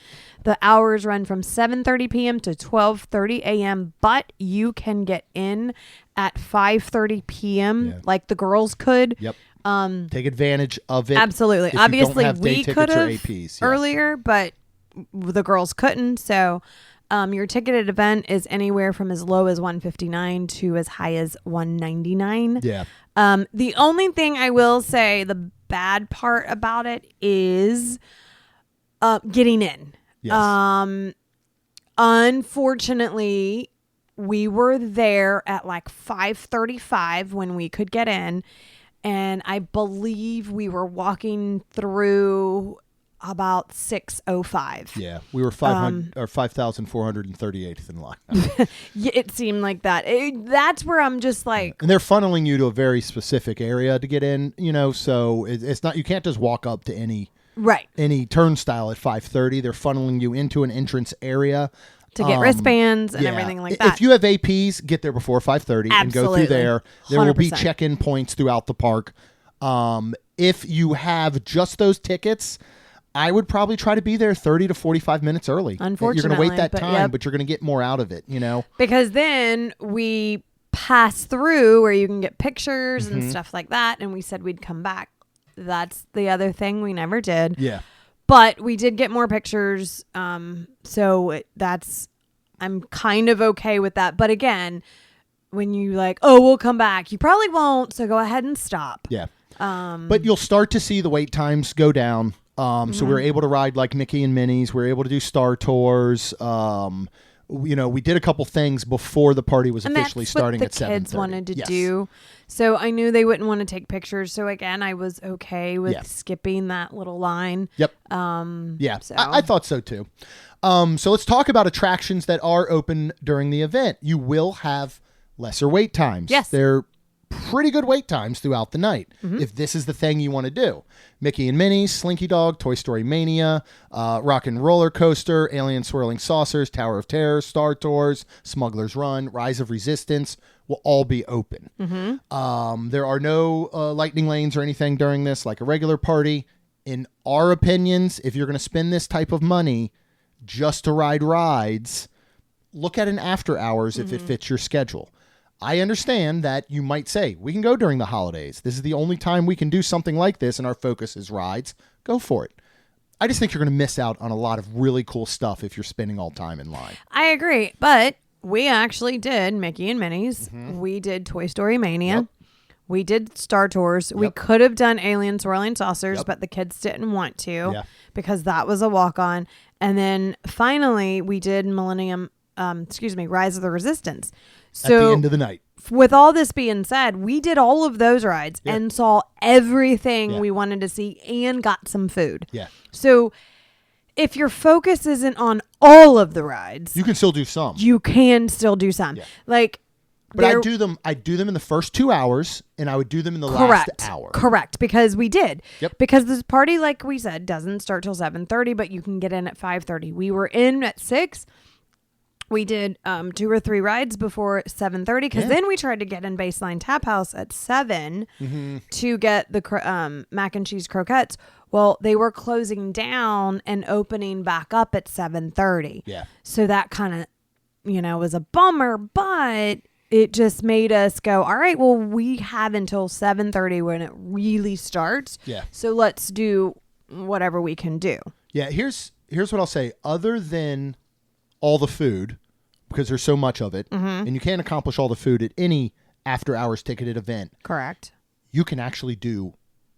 The hours run from 7:30 p.m. to 12:30 a.m., but you can get in at 5:30 p.m. like the girls could. Yep. Take advantage of it. Absolutely. If Obviously, you don't have day we tickets could or have APs, earlier, but the girls couldn't. So your ticketed event is anywhere from as low as $159 to as high as $199. Yeah. The only thing I will say, the bad part about it is getting in. Yes. Unfortunately, we were there at like 5:35 when we could get in, and I believe we were walking through about 6:05. Yeah, we were 5,438th in line. Yeah, it seemed like that. That's where I'm just like, and they're funneling you to a very specific area to get in. So it's not, you can't just walk up to any turnstile at 5:30. They're funneling you into an entrance area to get wristbands and everything like that. If you have APs, get there before 5:30 and go through there. There 100%. Will be check-in points throughout the park. If you have just those tickets, I would probably try to be there 30 to 45 minutes early. Unfortunately. You're going to wait that time, but you're going to get more out of it, Because then we pass through where you can get pictures and stuff like that, and we said we'd come back. That's the other thing we never did. Yeah. But we did get more pictures, so I'm kind of okay with that. But again, when you we'll come back, you probably won't, so go ahead and stop. Yeah. But you'll start to see the wait times go down. So we were able to ride like Mickey and Minnie's. We were able to do Star Tours. We did a couple things before the party was officially starting at 7:30. The kids wanted to do. So I knew they wouldn't want to take pictures. So again, I was okay with skipping that little line. Yep. So. I thought so too. So let's talk about attractions that are open during the event. You will have lesser wait times. Yes. They're pretty good wait times throughout the night if this is the thing you want to do. Mickey and Minnie, Slinky Dog, Toy Story Mania, Rock and Roller Coaster, Alien Swirling Saucers, Tower of Terror, Star Tours, Smuggler's Run, Rise of Resistance will all be open. There are no lightning lanes or anything during this like a regular party. In our opinions, if you're going to spend this type of money just to ride rides, look at an after hours if it fits your schedule. I understand that you might say, we can go during the holidays. This is the only time we can do something like this, and our focus is rides. Go for it. I just think you're going to miss out on a lot of really cool stuff if you're spending all time in line. I agree, but we actually did Mickey and Minnie's. We did Toy Story Mania. Yep. We did Star Tours. We could have done Alien Swirling Saucers, but the kids didn't want to because that was a walk-on. And then finally, we did Rise of the Resistance. So at the end of the night. With all this being said, we did all of those rides and saw everything we wanted to see and got some food. Yeah. So if your focus isn't on all of the rides, you can still do some. You can still do some. Yeah. But I do them in the first 2 hours, and I would do them in the last hour. Correct, because we did. Yep. Because this party, like we said, doesn't start till 7:30, but you can get in at 5:30. We were in at 6. We did 2 or 3 rides before 7:30 because then we tried to get in Baseline Tap House at 7 to get the mac and cheese croquettes. Well, they were closing down and opening back up at 7:30. Yeah. So that kind of, was a bummer, but it just made us go, all right, well, we have until 7:30 when it really starts. Yeah. So let's do whatever we can do. Yeah. Here's what I'll say. Other than all the food, because there's so much of it, and you can't accomplish all the food at any after-hours ticketed event. Correct. You can actually do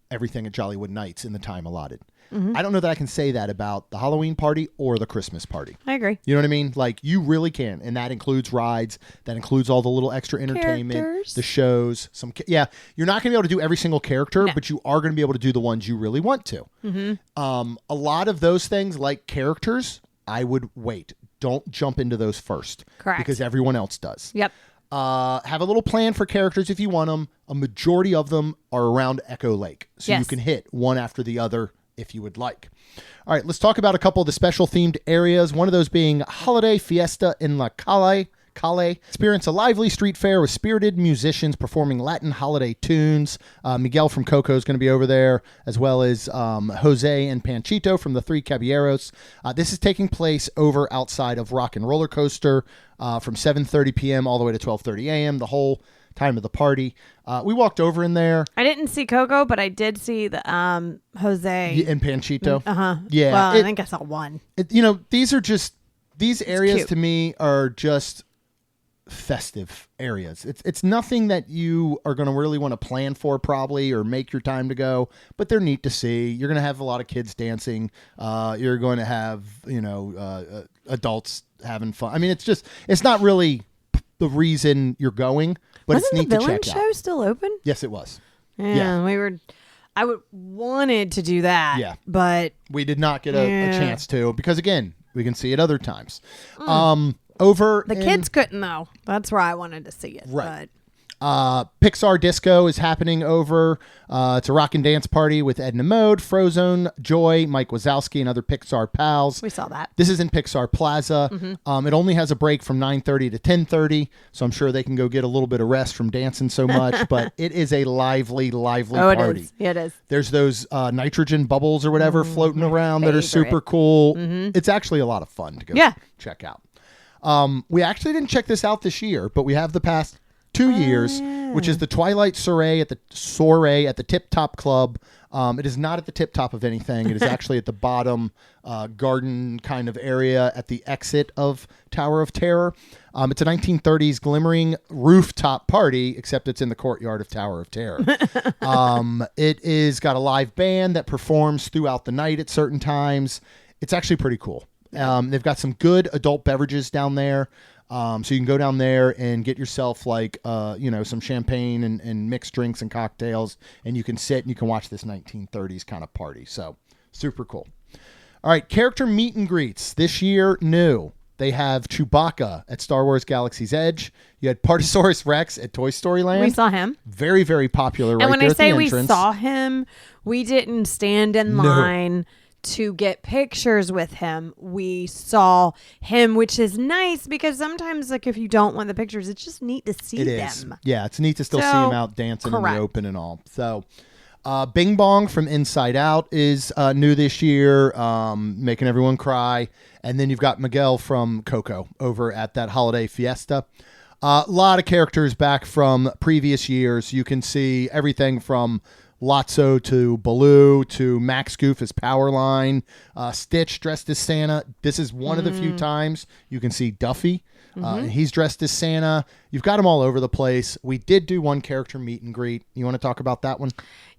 everything at Jollywood Nights in the time allotted. I don't know that I can say that about the Halloween party or the Christmas party. I agree. You know what I mean? Like, you really can, and that includes rides. That includes all the little extra entertainment, Characters. the shows. You're not going to be able to do every single character, but you are going to be able to do the ones you really want to. A lot of those things, like characters, I would wait. Don't jump into those first. Correct. Because everyone else does. Yep. Have a little plan for characters if you want them. A majority of them are around Echo Lake. So you can hit one after the other if you would like. All right, let's talk about a couple of the special themed areas. One of those being Holiday Fiesta in La Calle. Experience a lively street fair with spirited musicians performing Latin holiday tunes. Miguel from Coco is going to be over there, as well as Jose and Panchito from the Three Caballeros. This is taking place over outside of Rock and Roller Coaster from 7:30 p.m. all the way to 12:30 a.m., the whole time of the party. We walked over in there. I didn't see Coco, but I did see the Jose and Panchito. Yeah. Well, I think I saw one. These areas to me are just festive areas. It's nothing that you are going to really want to plan for probably or make your time to go, but they're neat to see. You're going to have a lot of kids dancing. You're going to have, adults having fun. I mean, it's not really the reason you're going, but it's neat to check out. Wasn't the Villain Show still open? Yes, it was. Yeah. I wanted to do that, but we did not get a chance to, because again, we can see it other times. Kids couldn't though. That's where I wanted to see it. Right. Pixar Disco is happening over. It's a rock and dance party with Edna Mode, Frozone, Joy, Mike Wazowski, and other Pixar pals. We saw that. This is in Pixar Plaza. It only has a break from 9:30 to 10:30, so I'm sure they can go get a little bit of rest from dancing so much. But it is a lively party. It is. Yeah, it is. There's those nitrogen bubbles or whatever floating around that are super cool. It's actually a lot of fun to go check out. We actually didn't check this out this year, but we have the past 2 years, which is the Twilight Soiree at the Tip Top Club. It is not at the tip top of anything. It is actually at the bottom garden kind of area at the exit of Tower of Terror. It's a 1930s glimmering rooftop party, except it's in the courtyard of Tower of Terror. It is got a live band that performs throughout the night at certain times. It's actually pretty cool. They've got some good adult beverages down there. So you can go down there and get yourself like, some champagne and mixed drinks and cocktails, and you can sit and you can watch this 1930s kind of party. So super cool. All right. Character meet and greets this year. New. They have Chewbacca at Star Wars Galaxy's Edge. You had Partosaurus Rex at Toy Story Land. We saw him. Very, very popular. And when there I at say the we entrance. saw him, we didn't stand in line to get pictures with him. We saw him, which is nice because sometimes, like, if you don't want the pictures, it's just neat to see them. Yeah, it's neat to still see him out dancing in the open and all. So, Bing Bong from Inside Out is new this year, making everyone cry. And then you've got Miguel from Coco over at that holiday fiesta. A lot of characters back from previous years. You can see everything from Lotso to Baloo to Max Goof as Powerline, Stitch dressed as Santa. This is one of the few times you can see Duffy. He's dressed as Santa. You've got them all over the place. We did do one character meet and greet. You want to talk about that one?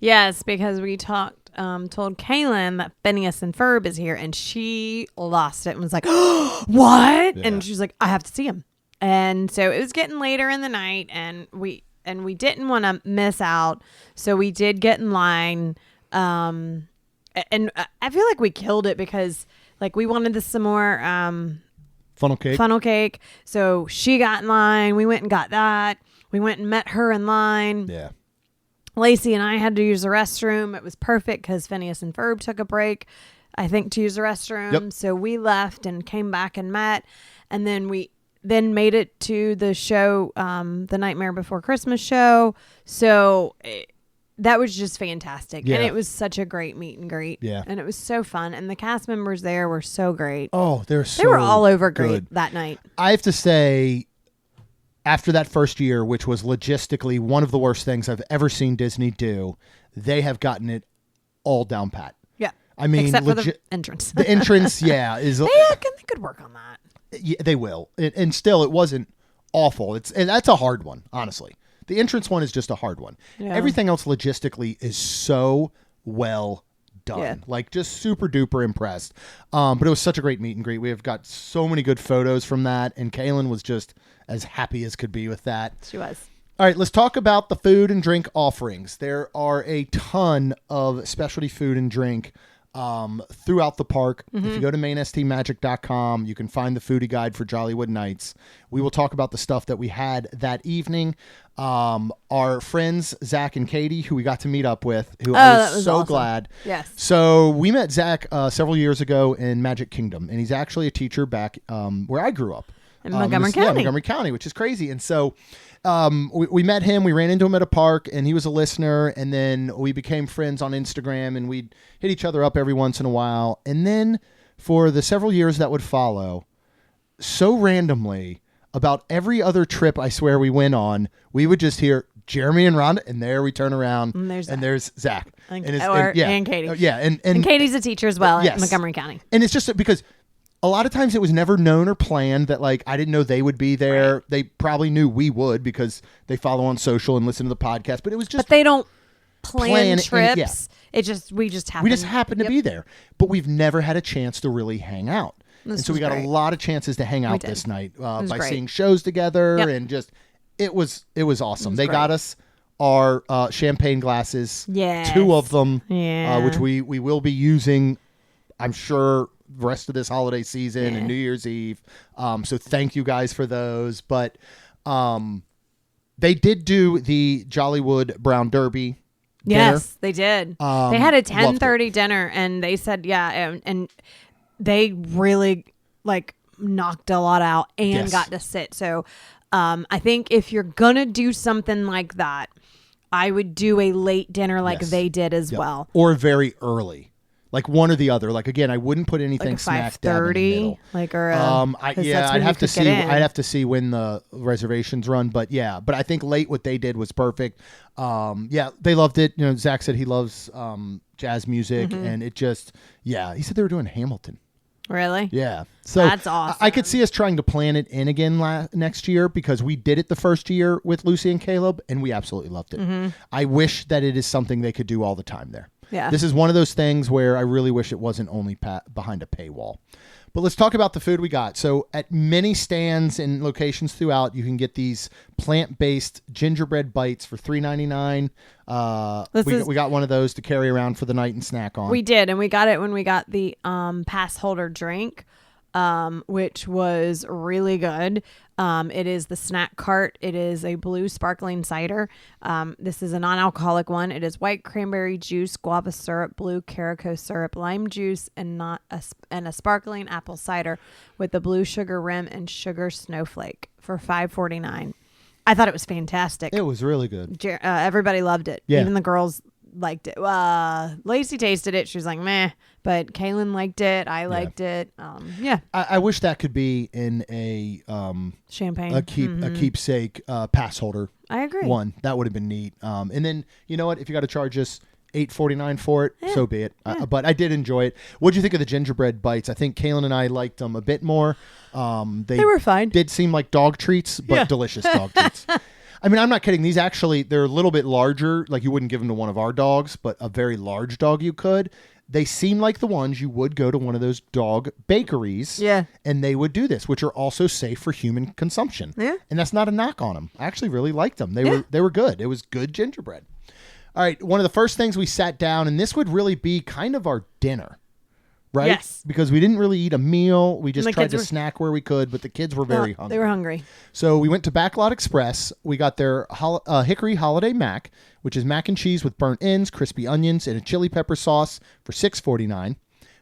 Yes, because we told Kaylin that Phineas and Ferb is here, and she lost it and was like, oh, what? Yeah. And she's like, I have to see him. And so it was getting later in the night, and we didn't want to miss out, so we did get in line. And I feel like we killed it because, like, we wanted some more funnel cake. So she got in line. We went and got that. We went and met her in line. Yeah. Lacey and I had to use the restroom. It was perfect because Phineas and Ferb took a break, I think, to use the restroom. Yep. So we left and came back and met, and then we made it to the show, the Nightmare Before Christmas show. So that was just fantastic. Yeah. And it was such a great meet and greet. Yeah. And it was so fun. And the cast members there were so great. Oh, they were all over great that night. I have to say, after that first year, which was logistically one of the worst things I've ever seen Disney do, they have gotten it all down pat. Yeah. I mean, except for the entrance. The entrance, is they could work on that. Yeah, they will. And still, it wasn't awful. That's a hard one, honestly. The entrance one is just a hard one. Yeah. Everything else logistically is so well done. Yeah. Like, just super duper impressed. But it was such a great meet and greet. We have got so many good photos from that, and Kaylin was just as happy as could be with that. She was. All right, let's talk about the food and drink offerings. There are a ton of specialty food and drink throughout the park. Mm-hmm. If you go to mainstmagic.com, you can find the foodie guide for Jollywood Nights. We will talk about the stuff that we had that evening. Our friends, Zach and Katie, who we got to meet up with, who I was so awesome. Glad. Yes. So we met Zach several years ago in Magic Kingdom, and he's actually a teacher back where I grew up. In Montgomery County. Yeah, Montgomery County, which is crazy. And so we met him. We ran into him at a park, and he was a listener. And then we became friends on Instagram, and we'd hit each other up every once in a while. And then for the several years that would follow, so randomly, about every other trip I swear we went on, we would just hear Jeremy and Rhonda, and there we turn around, and there's Zach. And Katie. And Katie's a teacher as well in Montgomery County. And it's just because a lot of times it was never known or planned that, like, I didn't know they would be there. Right. They probably knew we would because they follow on social and listen to the podcast. But it was just, but they don't plan trips. We just happen to be there. But we've never had a chance to really hang out. And so we got a lot of chances to hang out this night by seeing shows together, and just it was awesome. They got us our champagne glasses, 2 of them, which we will be using, I'm sure, the rest of this holiday season and New Year's Eve. So thank you guys for those. But they did do the Jollywood Brown Derby. Yes, they did. They had a 10:30 dinner, and they said, and they really knocked a lot out and got to sit. So I think if you're gonna do something like that, I would do a late dinner they did as well, or very early. Like one or the other. Like again, I wouldn't put anything like smack dab in the middle. Like or I'd have to see. I'd have to see when the reservations run. But yeah, but I think late what they did was perfect. Yeah, they loved it. You know, Zach said he loves jazz music, and it just he said they were doing Hamilton. Really? Yeah. So that's awesome. I could see us trying to plan it in again next year because we did it the first year with Lucy and Caleb, and we absolutely loved it. I wish that it is something they could do all the time there. Yeah. This is one of those things where I really wish it wasn't only behind a paywall. But let's talk about the food we got. So at many stands and locations throughout, you can get these plant-based gingerbread bites for $3.99. We got one of those to carry around for the night and snack on. We did, and we got it when we got the pass holder drink, which was really good. It is the snack cart. It is a blue sparkling cider. This is a non-alcoholic one. It is white cranberry juice, guava syrup, blue caraco syrup, lime juice, and a sparkling apple cider with the blue sugar rim and sugar snowflake for $5.49. I thought it was fantastic. It was really good. Everybody loved it. Yeah. Even the girls liked it. Lacey tasted it. She was like, meh. But Kaylin liked it. I liked it. Yeah. I wish that could be in a champagne, a keepsake pass holder. I agree. One that would have been neat. And then you know what? If you got to charge us $8.49 for it, so be it. But I did enjoy it. What do you think of the gingerbread bites? I think Kaylin and I liked them a bit more. They were fine. Did seem like dog treats, but delicious dog treats. I mean, I'm not kidding. These actually, they're a little bit larger. Like you wouldn't give them to one of our dogs, but a very large dog you could. They seem like the ones you would go to one of those dog bakeries. Yeah. And they would do this, which are also safe for human consumption. Yeah. And that's not a knock on them. I actually really liked them. They were good. It was good gingerbread. All right. One of the first things we sat down, and this would really be kind of our dinner. Right? Yes. Because we didn't really eat a meal. We just tried to snack where we could, but the kids were very hungry. They were hungry. So we went to Backlot Express. We got their Hickory Holiday Mac, which is mac and cheese with burnt ends, crispy onions, and a chili pepper sauce for $6.49.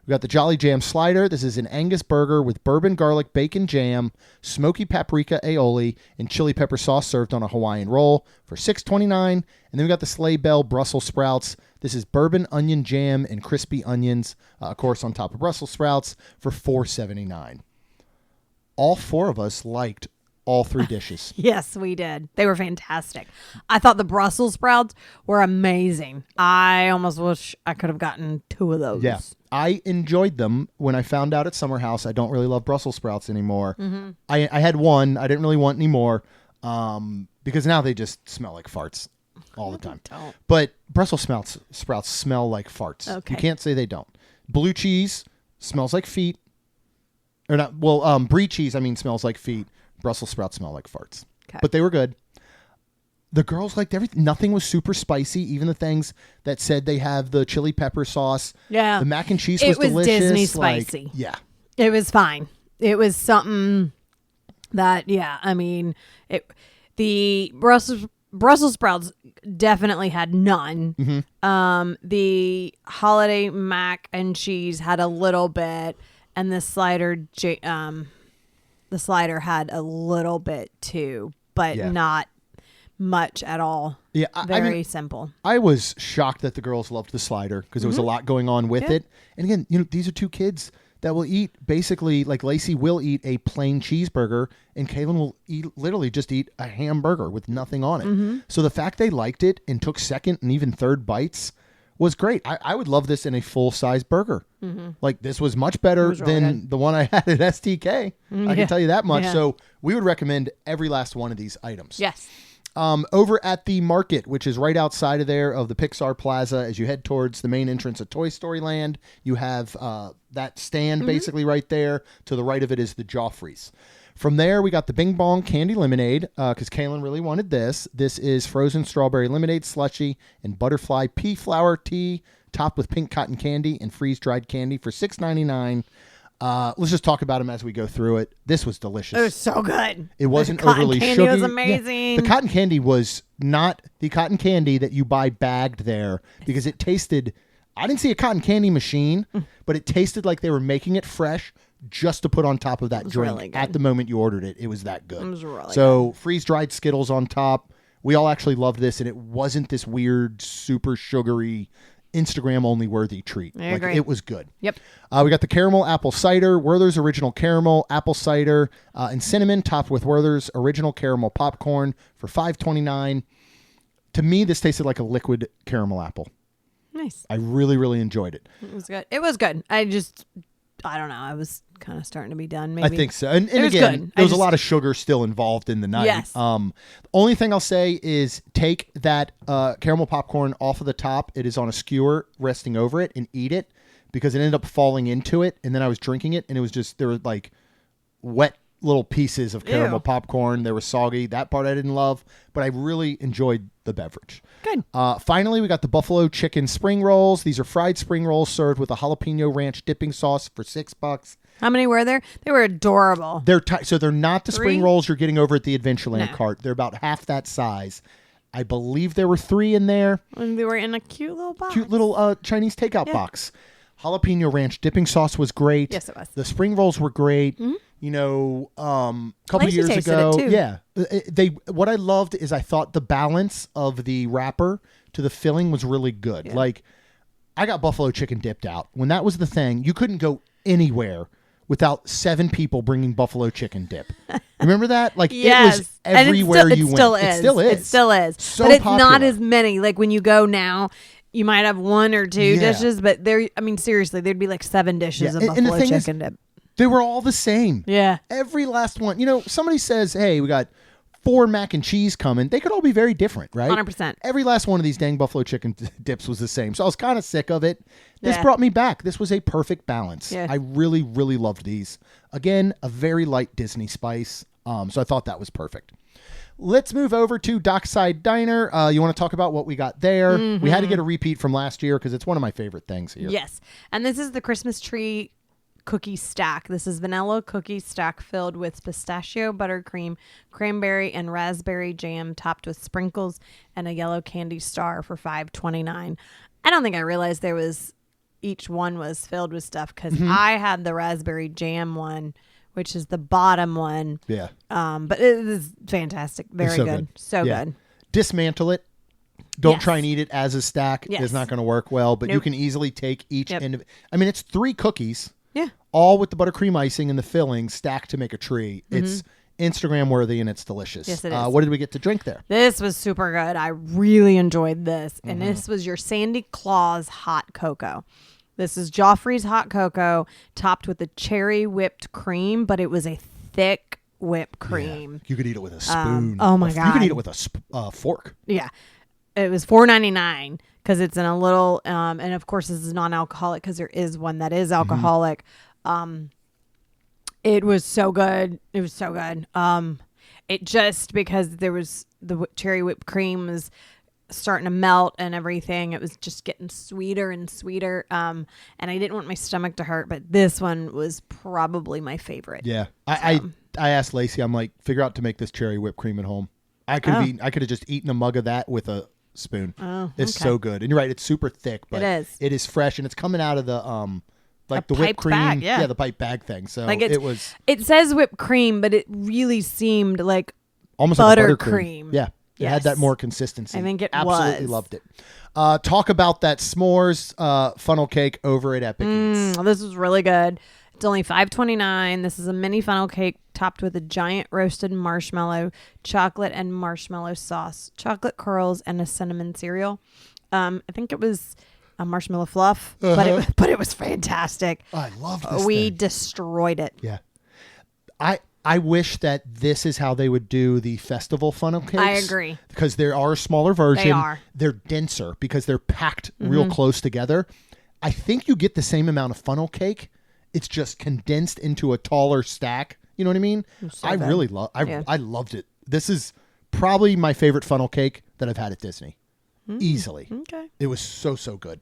We got the Jolly Jam Slider. This is an Angus burger with bourbon garlic bacon jam, smoky paprika aioli, and chili pepper sauce served on a Hawaiian roll for $6.29. And then we got the Sleigh Bell Brussels sprouts. This is bourbon onion jam and crispy onions, of course, on top of Brussels sprouts for $4.79. All four of us liked all three dishes. Yes, we did. They were fantastic. I thought the Brussels sprouts were amazing. I almost wish I could have gotten 2 of those. Yeah. I enjoyed them when I found out at Summer House I don't really love Brussels sprouts anymore. Mm-hmm. I had one. I didn't really want any more because now they just smell like farts all the time. Don't. But Brussels sprouts smell like farts. Okay. You can't say they don't. Blue cheese smells like feet. Or not. Well, brie cheese, smells like feet. Brussels sprouts smell like farts. Okay. But they were good. The girls liked everything. Nothing was super spicy. Even the things that said they have the chili pepper sauce. Yeah. The mac and cheese was delicious. It was Disney spicy. Yeah. It was fine. It was something that, the Brussels sprouts definitely had none. Mm-hmm. The holiday mac and cheese had a little bit, and the slider had a little bit too, but not much at all. Yeah, very simple. I was shocked that the girls loved the slider because there was a lot going on with it. And again, these are 2 kids that will eat basically, like Lacey will eat a plain cheeseburger and Kaylin will literally just eat a hamburger with nothing on it. Mm-hmm. So the fact they liked it and took second and even third bites was great. I would love this in a full-size burger. Mm-hmm. Like, this was much better than the one I had at STK. I can tell you that much. Yeah. So we would recommend every last one of these items. Yes. Over at the market, which is right outside of there of the Pixar Plaza, as you head towards the main entrance of Toy Story Land, you have that stand basically right there. To the right of it is the Joffrey's. From there, we got the Bing Bong Candy Lemonade, because Kaylin really wanted this. This is frozen strawberry lemonade slushy and butterfly pea flower tea, topped with pink cotton candy and freeze-dried candy for $6.99. Let's just talk about them as we go through it. This was delicious. It was so good. It wasn't overly sugary. The cotton candy was amazing. Yeah. The cotton candy was not the cotton candy that you buy bagged there, because it tasted... I didn't see a cotton candy machine, but it tasted like they were making it fresh just to put on top of that drink. Really at the moment you ordered it. It was that good. It was really good. Freeze-dried Skittles on top. We all actually loved this, and it wasn't this weird, super sugary Instagram only worthy treat. I agree. It was good. Yep. We got the caramel apple cider, Werther's original caramel apple cider, and cinnamon topped with Werther's original caramel popcorn for $5.29. To me, this tasted like a liquid caramel apple. Nice. I really, really enjoyed it. It was good. It was good. I don't know. I was kind of starting to be done. Maybe. I think so. And was again, good. there was a lot of sugar still involved in the night. Yes. The only thing I'll say is take that caramel popcorn off of the top. It is on a skewer resting over it and eat it because it ended up falling into it. And then I was drinking it and it was just, there were like wet little pieces of caramel popcorn. They were soggy. That part I didn't love, but I really enjoyed the beverage. Good. Finally, we got the buffalo chicken spring rolls. These are fried spring rolls served with a jalapeno ranch dipping sauce for $6. How many were there? They were adorable. So they're not the 3? spring rolls you're getting over at the Adventureland No. cart. They're about half that size. I believe there were 3 in there. And they were in a cute little box. Cute little Chinese takeout box. Jalapeno ranch dipping sauce was great. Yes, it was. The spring rolls were great. Mm-hmm. You know, a couple Lacey years tasted ago, it, too. yeah, what I loved is I thought the balance of the wrapper to the filling was really good. Yeah. Like, I got buffalo chicken dipped out. When that was the thing, you couldn't go anywhere without 7 people bringing buffalo chicken dip. Remember that? Like, Yes. it was everywhere you went. It still is. So but it's not popular. as many. Like when you go now, you might have 1 or 2 Yeah. dishes, but seriously, there'd be like 7 dishes of Yeah, and the buffalo thing is, chicken dip. They were all the same. Yeah. Every last one. You know, somebody says, hey, we got 4 mac and cheese coming. They could all be very different, right? 100%. Every last one of these dang buffalo chicken dips was the same. So I was kind of sick of it. This Yeah. brought me back. This was a perfect balance. Yeah. I really, really loved these. Again, a very light Disney spice. So I thought that was perfect. Let's move over to Dockside Diner. You want to talk about what we got there? Mm-hmm. We had to get a repeat from last year because it's one of my favorite things here. Yes. And this is the Christmas tree cookie stack. This is vanilla cookie stack filled with pistachio, buttercream, cranberry, and raspberry jam topped with sprinkles and a yellow candy star for $5.29. I don't think I realized each one was filled with stuff because I had the raspberry jam one, which is the bottom one. Yeah. But it is fantastic. Very so good. So Yeah. good. Dismantle it. Don't Yes. try and eat it as a stack. Yes. It's not going to work well, but you Nope. can easily take each Yep. end of it. I mean, it's 3 cookies, Yeah. all with the buttercream icing and the filling stacked to make a tree. It's Instagram worthy and it's delicious. Yes, it is. What did we get to drink there? This was super good. I really enjoyed this. And Mm-hmm. this was your Sandy Claus hot cocoa. This is Joffrey's hot cocoa topped with a cherry whipped cream, but it was a thick whipped cream. You could eat it with a spoon. oh my You God. could eat it with a fork. Yeah. It was $4.99 because it's in a little, and of course this is non-alcoholic because there is one that is alcoholic. It was so good. It was so good. It just because there was the cherry whipped cream was starting to melt and everything. It was just getting sweeter and sweeter. And I didn't want my stomach to hurt, but this one was probably my favorite. Yeah. I asked Lacey, I'm like, figure out to make this cherry whipped cream at home. I could have just eaten a mug of that with a spoon. Oh, It's okay. so good. And you're right, it's super thick, but It is. It is fresh and it's coming out of the like A the whipped piped cream. bag, yeah. The pipe bag thing. So Like it was It says whipped cream, but it really seemed like almost like a buttercream. buttercream. Yeah. It had Yes. that more consistency. I think it Absolutely was. loved it. Talk about that s'mores funnel cake over at Epic Eats. This was really good. It's only $5.29. This is a mini funnel cake topped with a giant roasted marshmallow, chocolate and marshmallow sauce, chocolate curls, and a cinnamon cereal. I think it was a marshmallow fluff, but it was fantastic. I loved this We thing. destroyed it. Yeah. I wish that this is how they would do the festival funnel cakes. I agree. Because there are a smaller version. They are. They're denser because they're packed real close together. I think you get the same amount of funnel cake. It's just condensed into a taller stack. You know what I mean? So I good. really I loved it. This is probably my favorite funnel cake that I've had at Disney. Easily. Okay. It was so good.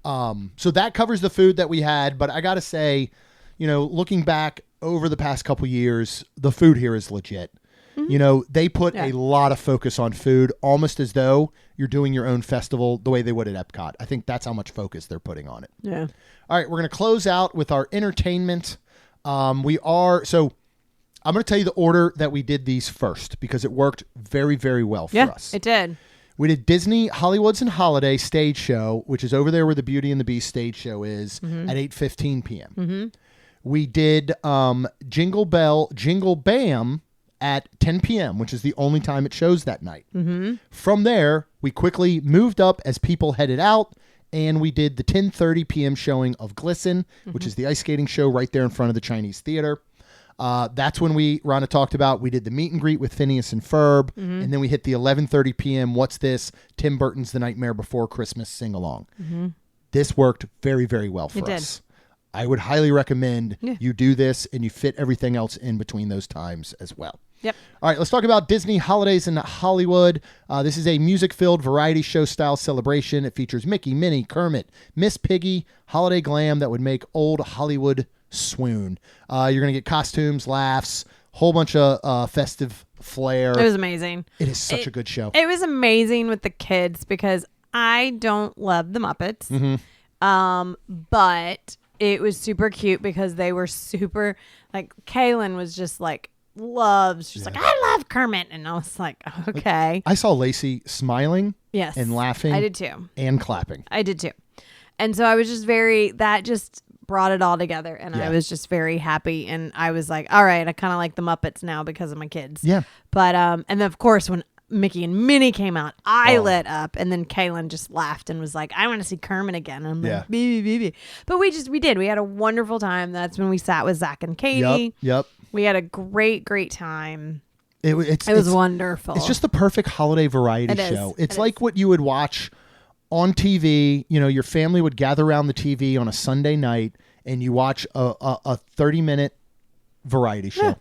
So that covers the food that we had, but I got to say, you know, looking back over the past couple years, the food here is legit. You know, they put a lot of focus on food, almost as though you're doing your own festival the way they would at Epcot. I think that's how much focus they're putting on it. Yeah. All right, we're going to close out with our entertainment. So I'm going to tell you the order that we did these first because it worked very, very well for us. It did. We did Disney Hollywood's and Holiday stage show, which is over there where the Beauty and the Beast stage show is at 8:15 p.m. Mm-hmm. We did Jingle Bell, Jingle Bam at 10 p.m., which is the only time it shows that night. Mm-hmm. From there, we quickly moved up as people headed out, and we did the 10:30 p.m. showing of Glisten, which is the ice skating show right there in front of the Chinese Theater. That's when Rhonda talked about, we did the meet and greet with Phineas and Ferb, and then we hit the 11:30 p.m. What's This? Tim Burton's The Nightmare Before Christmas sing-along. This worked very, very well for us. I would highly recommend you do this, and you fit everything else in between those times as well. Yep. All right, let's talk about Disney Holidays in Hollywood. This is a music-filled variety show-style celebration. It features Mickey, Minnie, Kermit, Miss Piggy, holiday glam that would make old Hollywood swoon. You're going to get costumes, laughs, whole bunch of festive flair. It was amazing. It is such a good show. It was amazing with the kids because I don't love the Muppets. But it was super cute because they were super, like, Kaylin was just like, she's like, I love Kermit. And I was like, okay. I saw Lacey smiling and laughing. I did too. And clapping. I did too. And so I was just that just brought it all together. And I was just very happy. And I was like, all right, I kind of like the Muppets now because of my kids. Yeah. But, and then of course, when Mickey and Minnie came out, I lit up, and then Kaylin just laughed and was like, I want to see Kermit again. And I'm like, baby. But we did. We had a wonderful time. That's when we sat with Zach and Katie. Yep. We had a great time. It was wonderful. It's just the perfect holiday variety show. It's like what you would watch on TV. You know, your family would gather around the TV on a Sunday night, and you watch a 30-minute variety show.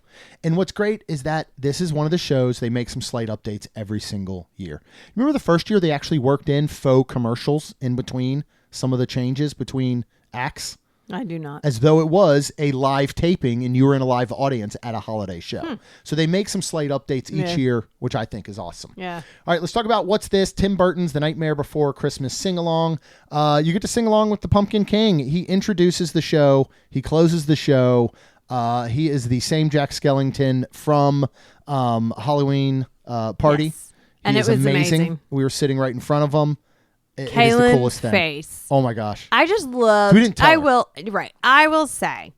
And what's great is that this is one of the shows they make some slight updates every single year. Remember the first year they actually worked in faux commercials in between some of the changes between acts? I do not. As though it was a live taping and you were in a live audience at a holiday show. So they make some slight updates each year, which I think is awesome. Yeah. All right, let's talk about What's This? Tim Burton's The Nightmare Before Christmas sing-along. You get to sing along with the Pumpkin King. He introduces the show. He closes the show. He is the same Jack Skellington from Halloween Party. Yes. And he it was amazing. We were sitting right in front of him. It is the Kaylin's coolest thing. face. Oh my gosh. I just loved. We didn't tell her. I will say,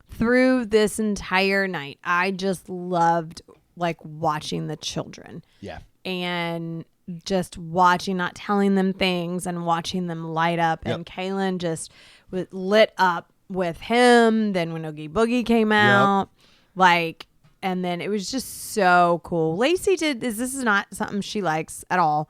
through this entire night, I just loved like watching the children. Yeah. And just watching, not telling them things, and watching them light up. And Kaylin just lit up with him. Then when Oogie Boogie came out, and then it was just so cool. Lacey this is not something she likes at all.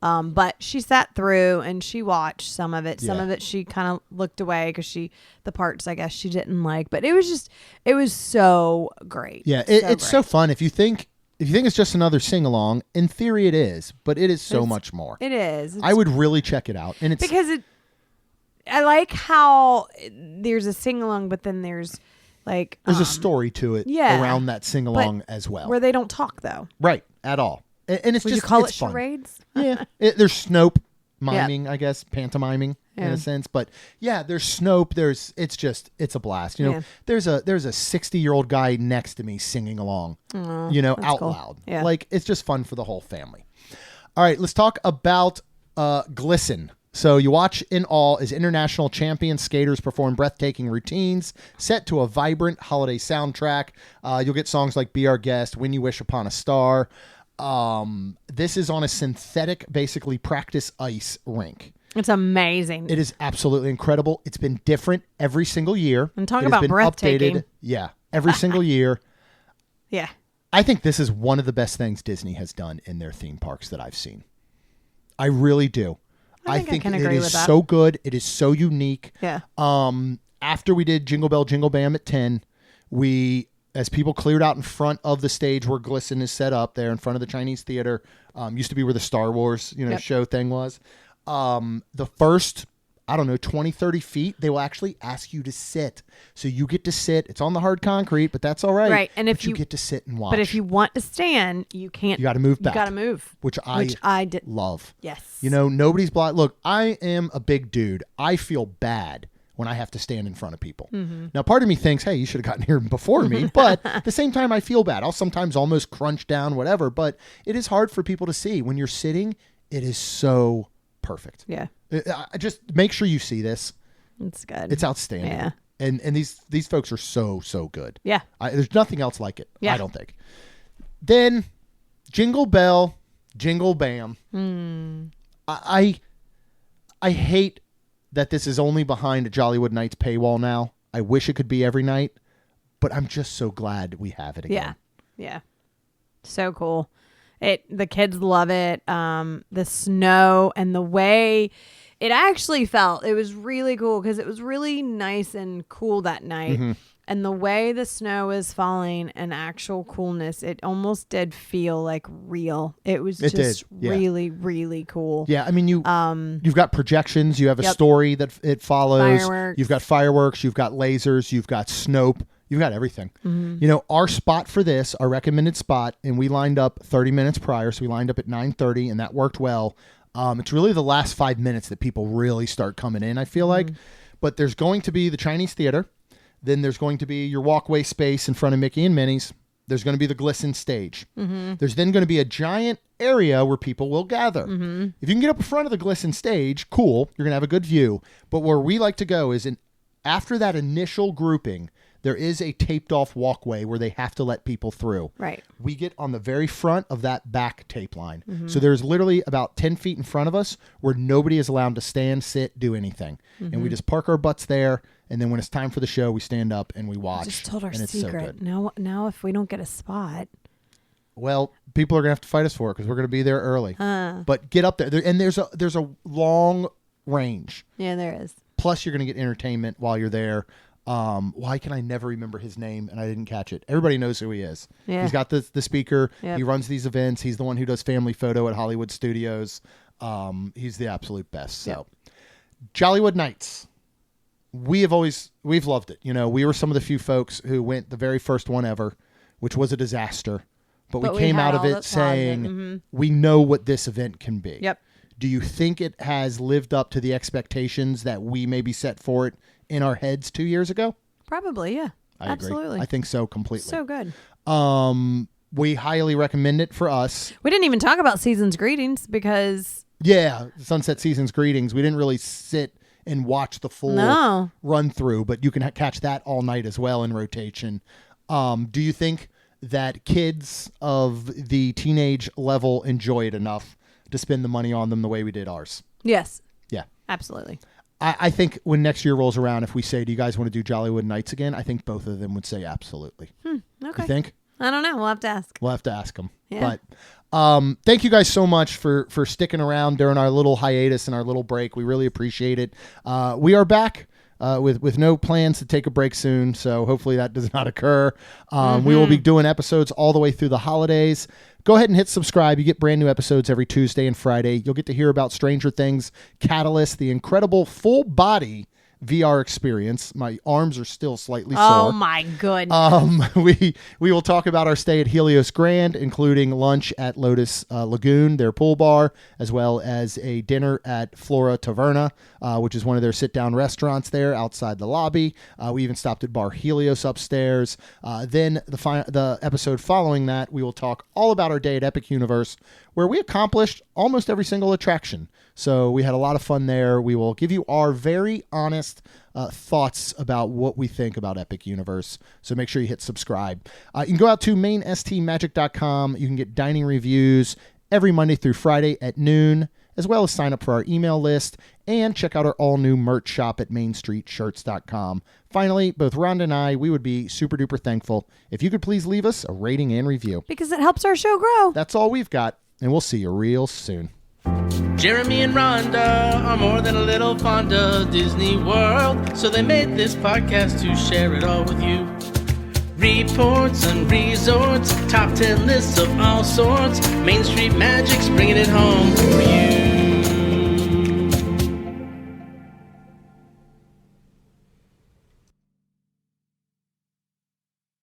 But she sat through and she watched some of it. Some of it she kind of looked away because the parts I guess she didn't like. But it was so great. Yeah, it's so fun. If you think it's just another sing along, in theory it is, but it is so much more. It is. I would really check it out, and it's because I like how there's a sing along, but then there's like there's a story to it around that sing along as well, where they don't talk though. Right, at all. And it's Would just you call it's it fun. Charades? Yeah, there's Snope miming, I guess, pantomiming in a sense. But yeah, there's Snope. It's a blast. You know, there's a 60-year-old guy next to me singing along. Out loud. Yeah. Like it's just fun for the whole family. All right, let's talk about Glisten. So you watch in awe as international champion skaters perform breathtaking routines set to a vibrant holiday soundtrack. You'll get songs like Be Our Guest, When You Wish Upon a Star. This is on a synthetic, basically practice ice rink. It's amazing. It is absolutely incredible. It's been different every single year. And talk about breathtaking. Every single year. Yeah. I think this is one of the best things Disney has done in their theme parks that I've seen. I really do. I think it is so good. It is so unique. Yeah. After we did Jingle Bell, Jingle Bam at 10, as people cleared out in front of the stage where Glisten is set up there in front of the Chinese Theater, used to be where the Star Wars, show thing was. The first, 20, 30 feet, they will actually ask you to sit. So you get to sit. It's on the hard concrete, but that's all right. Right. And if you get to sit and watch. But if you want to stand, you can't. You got to move back. You got to move. Which I did love. Yes. Nobody's blind. Look, I am a big dude. I feel bad when I have to stand in front of people. Mm-hmm. Now, part of me thinks, hey, you should have gotten here before me. But at the same time, I feel bad. I'll sometimes almost crunch down, whatever. But it is hard for people to see. When you're sitting, It is so perfect. Yeah. Just make sure you see this. It's good. It's outstanding. Yeah. And these folks are so good. Yeah. There's nothing else like it. Yeah. I don't think. Then, Jingle Bell, Jingle Bam. I hate that this is only behind Jollywood Nights paywall now. I wish it could be every night, but I'm just so glad we have it again. Yeah. So cool. The kids love it. The snow and the way it actually felt, it was really cool because it was really nice and cool that night. Mm-hmm. And the way the snow was falling and actual coolness, it almost did feel like real. It was really, really cool. Yeah, I mean, you've got projections. You have a story that it follows. Fireworks. You've got fireworks. You've got lasers. You've got Snope. You've got everything. Mm-hmm. You know, our spot for this, our recommended spot, and we lined up 30 minutes prior, so we lined up at 9:30, and that worked well. It's really the last 5 minutes that people really start coming in, I feel like. But there's going to be the Chinese Theater. Then there's going to be your walkway space in front of Mickey and Minnie's. There's going to be the Glisten stage. There's then going to be a giant area where people will gather. If you can get up in front of the Glisten stage, cool. You're going to have a good view. But where we like to go is after that initial grouping, there is a taped off walkway where they have to let people through. Right. We get on the very front of that back tape line. So there's literally about 10 feet in front of us where nobody is allowed to stand, sit, do anything. And we just park our butts there. And then when it's time for the show, we stand up and we watch. Just told our and it's secret. So good. Now, if we don't get a spot, well, people are gonna have to fight us for it because we're gonna be there early. But get up there, and there's a long range. Yeah, there is. Plus, you're gonna get entertainment while you're there. Why can I never remember his name and I didn't catch it? Everybody knows who he is. Yeah. He's got the speaker. Yep. He runs these events. He's the one who does Family Photo at Hollywood Studios. He's the absolute best. So, Jollywood Nights. We've loved it. You know, we were some of the few folks who went the very first one ever, which was a disaster. But we came out of it saying, we know what this event can be. Yep. Do you think it has lived up to the expectations that we maybe set for it in our heads 2 years ago? Probably, yeah. I Absolutely. agree. I think so completely. So good. We highly recommend it for us. We didn't even talk about Season's Greetings because... Yeah, Sunset Season's Greetings. We didn't really sit and watch the full run through, but you can catch that all night as well in rotation. Do you think that kids of the teenage level enjoy it enough to spend the money on them the way we did ours? Yes. Yeah. Absolutely. I think when next year rolls around, if we say, do you guys want to do Jollywood Nights again? I think both of them would say absolutely. Okay. You think? I don't know. We'll have to ask. We'll have to ask them. Yeah. But thank you guys so much for sticking around during our little hiatus and our little break. We really appreciate it. We are back with no plans to take a break soon, so hopefully that does not occur. We will be doing episodes all the way through the holidays. Go ahead and hit subscribe. You get brand new episodes every Tuesday and Friday. You'll get to hear about Stranger Things, Catalyst, the incredible full body VR experience. My arms are still slightly sore. Oh my goodness. We will talk about our stay at Helios Grand, including lunch at Lotus Lagoon, their pool bar, as well as a dinner at Flora Taverna, which is one of their sit-down restaurants there outside the lobby. We even stopped at Bar Helios upstairs. Then the episode following that, we will talk all about our day at Epic Universe, where we accomplished almost every single attraction. So we had a lot of fun there. We will give you our very honest thoughts about what we think about Epic Universe. So make sure you hit subscribe. You can go out to mainstmagic.com. You can get dining reviews every Monday through Friday at noon, as well as sign up for our email list and check out our all-new merch shop at mainstreetshirts.com. Finally, both Rhonda and I, we would be super duper thankful if you could please leave us a rating and review. Because it helps our show grow. That's all we've got, and we'll see you real soon. Jeremy and Rhonda are more than a little fond of Disney World, so they made this podcast to share it all with you. Reports and resorts, top 10 lists of all sorts, Main Street Magic's bringing it home for you.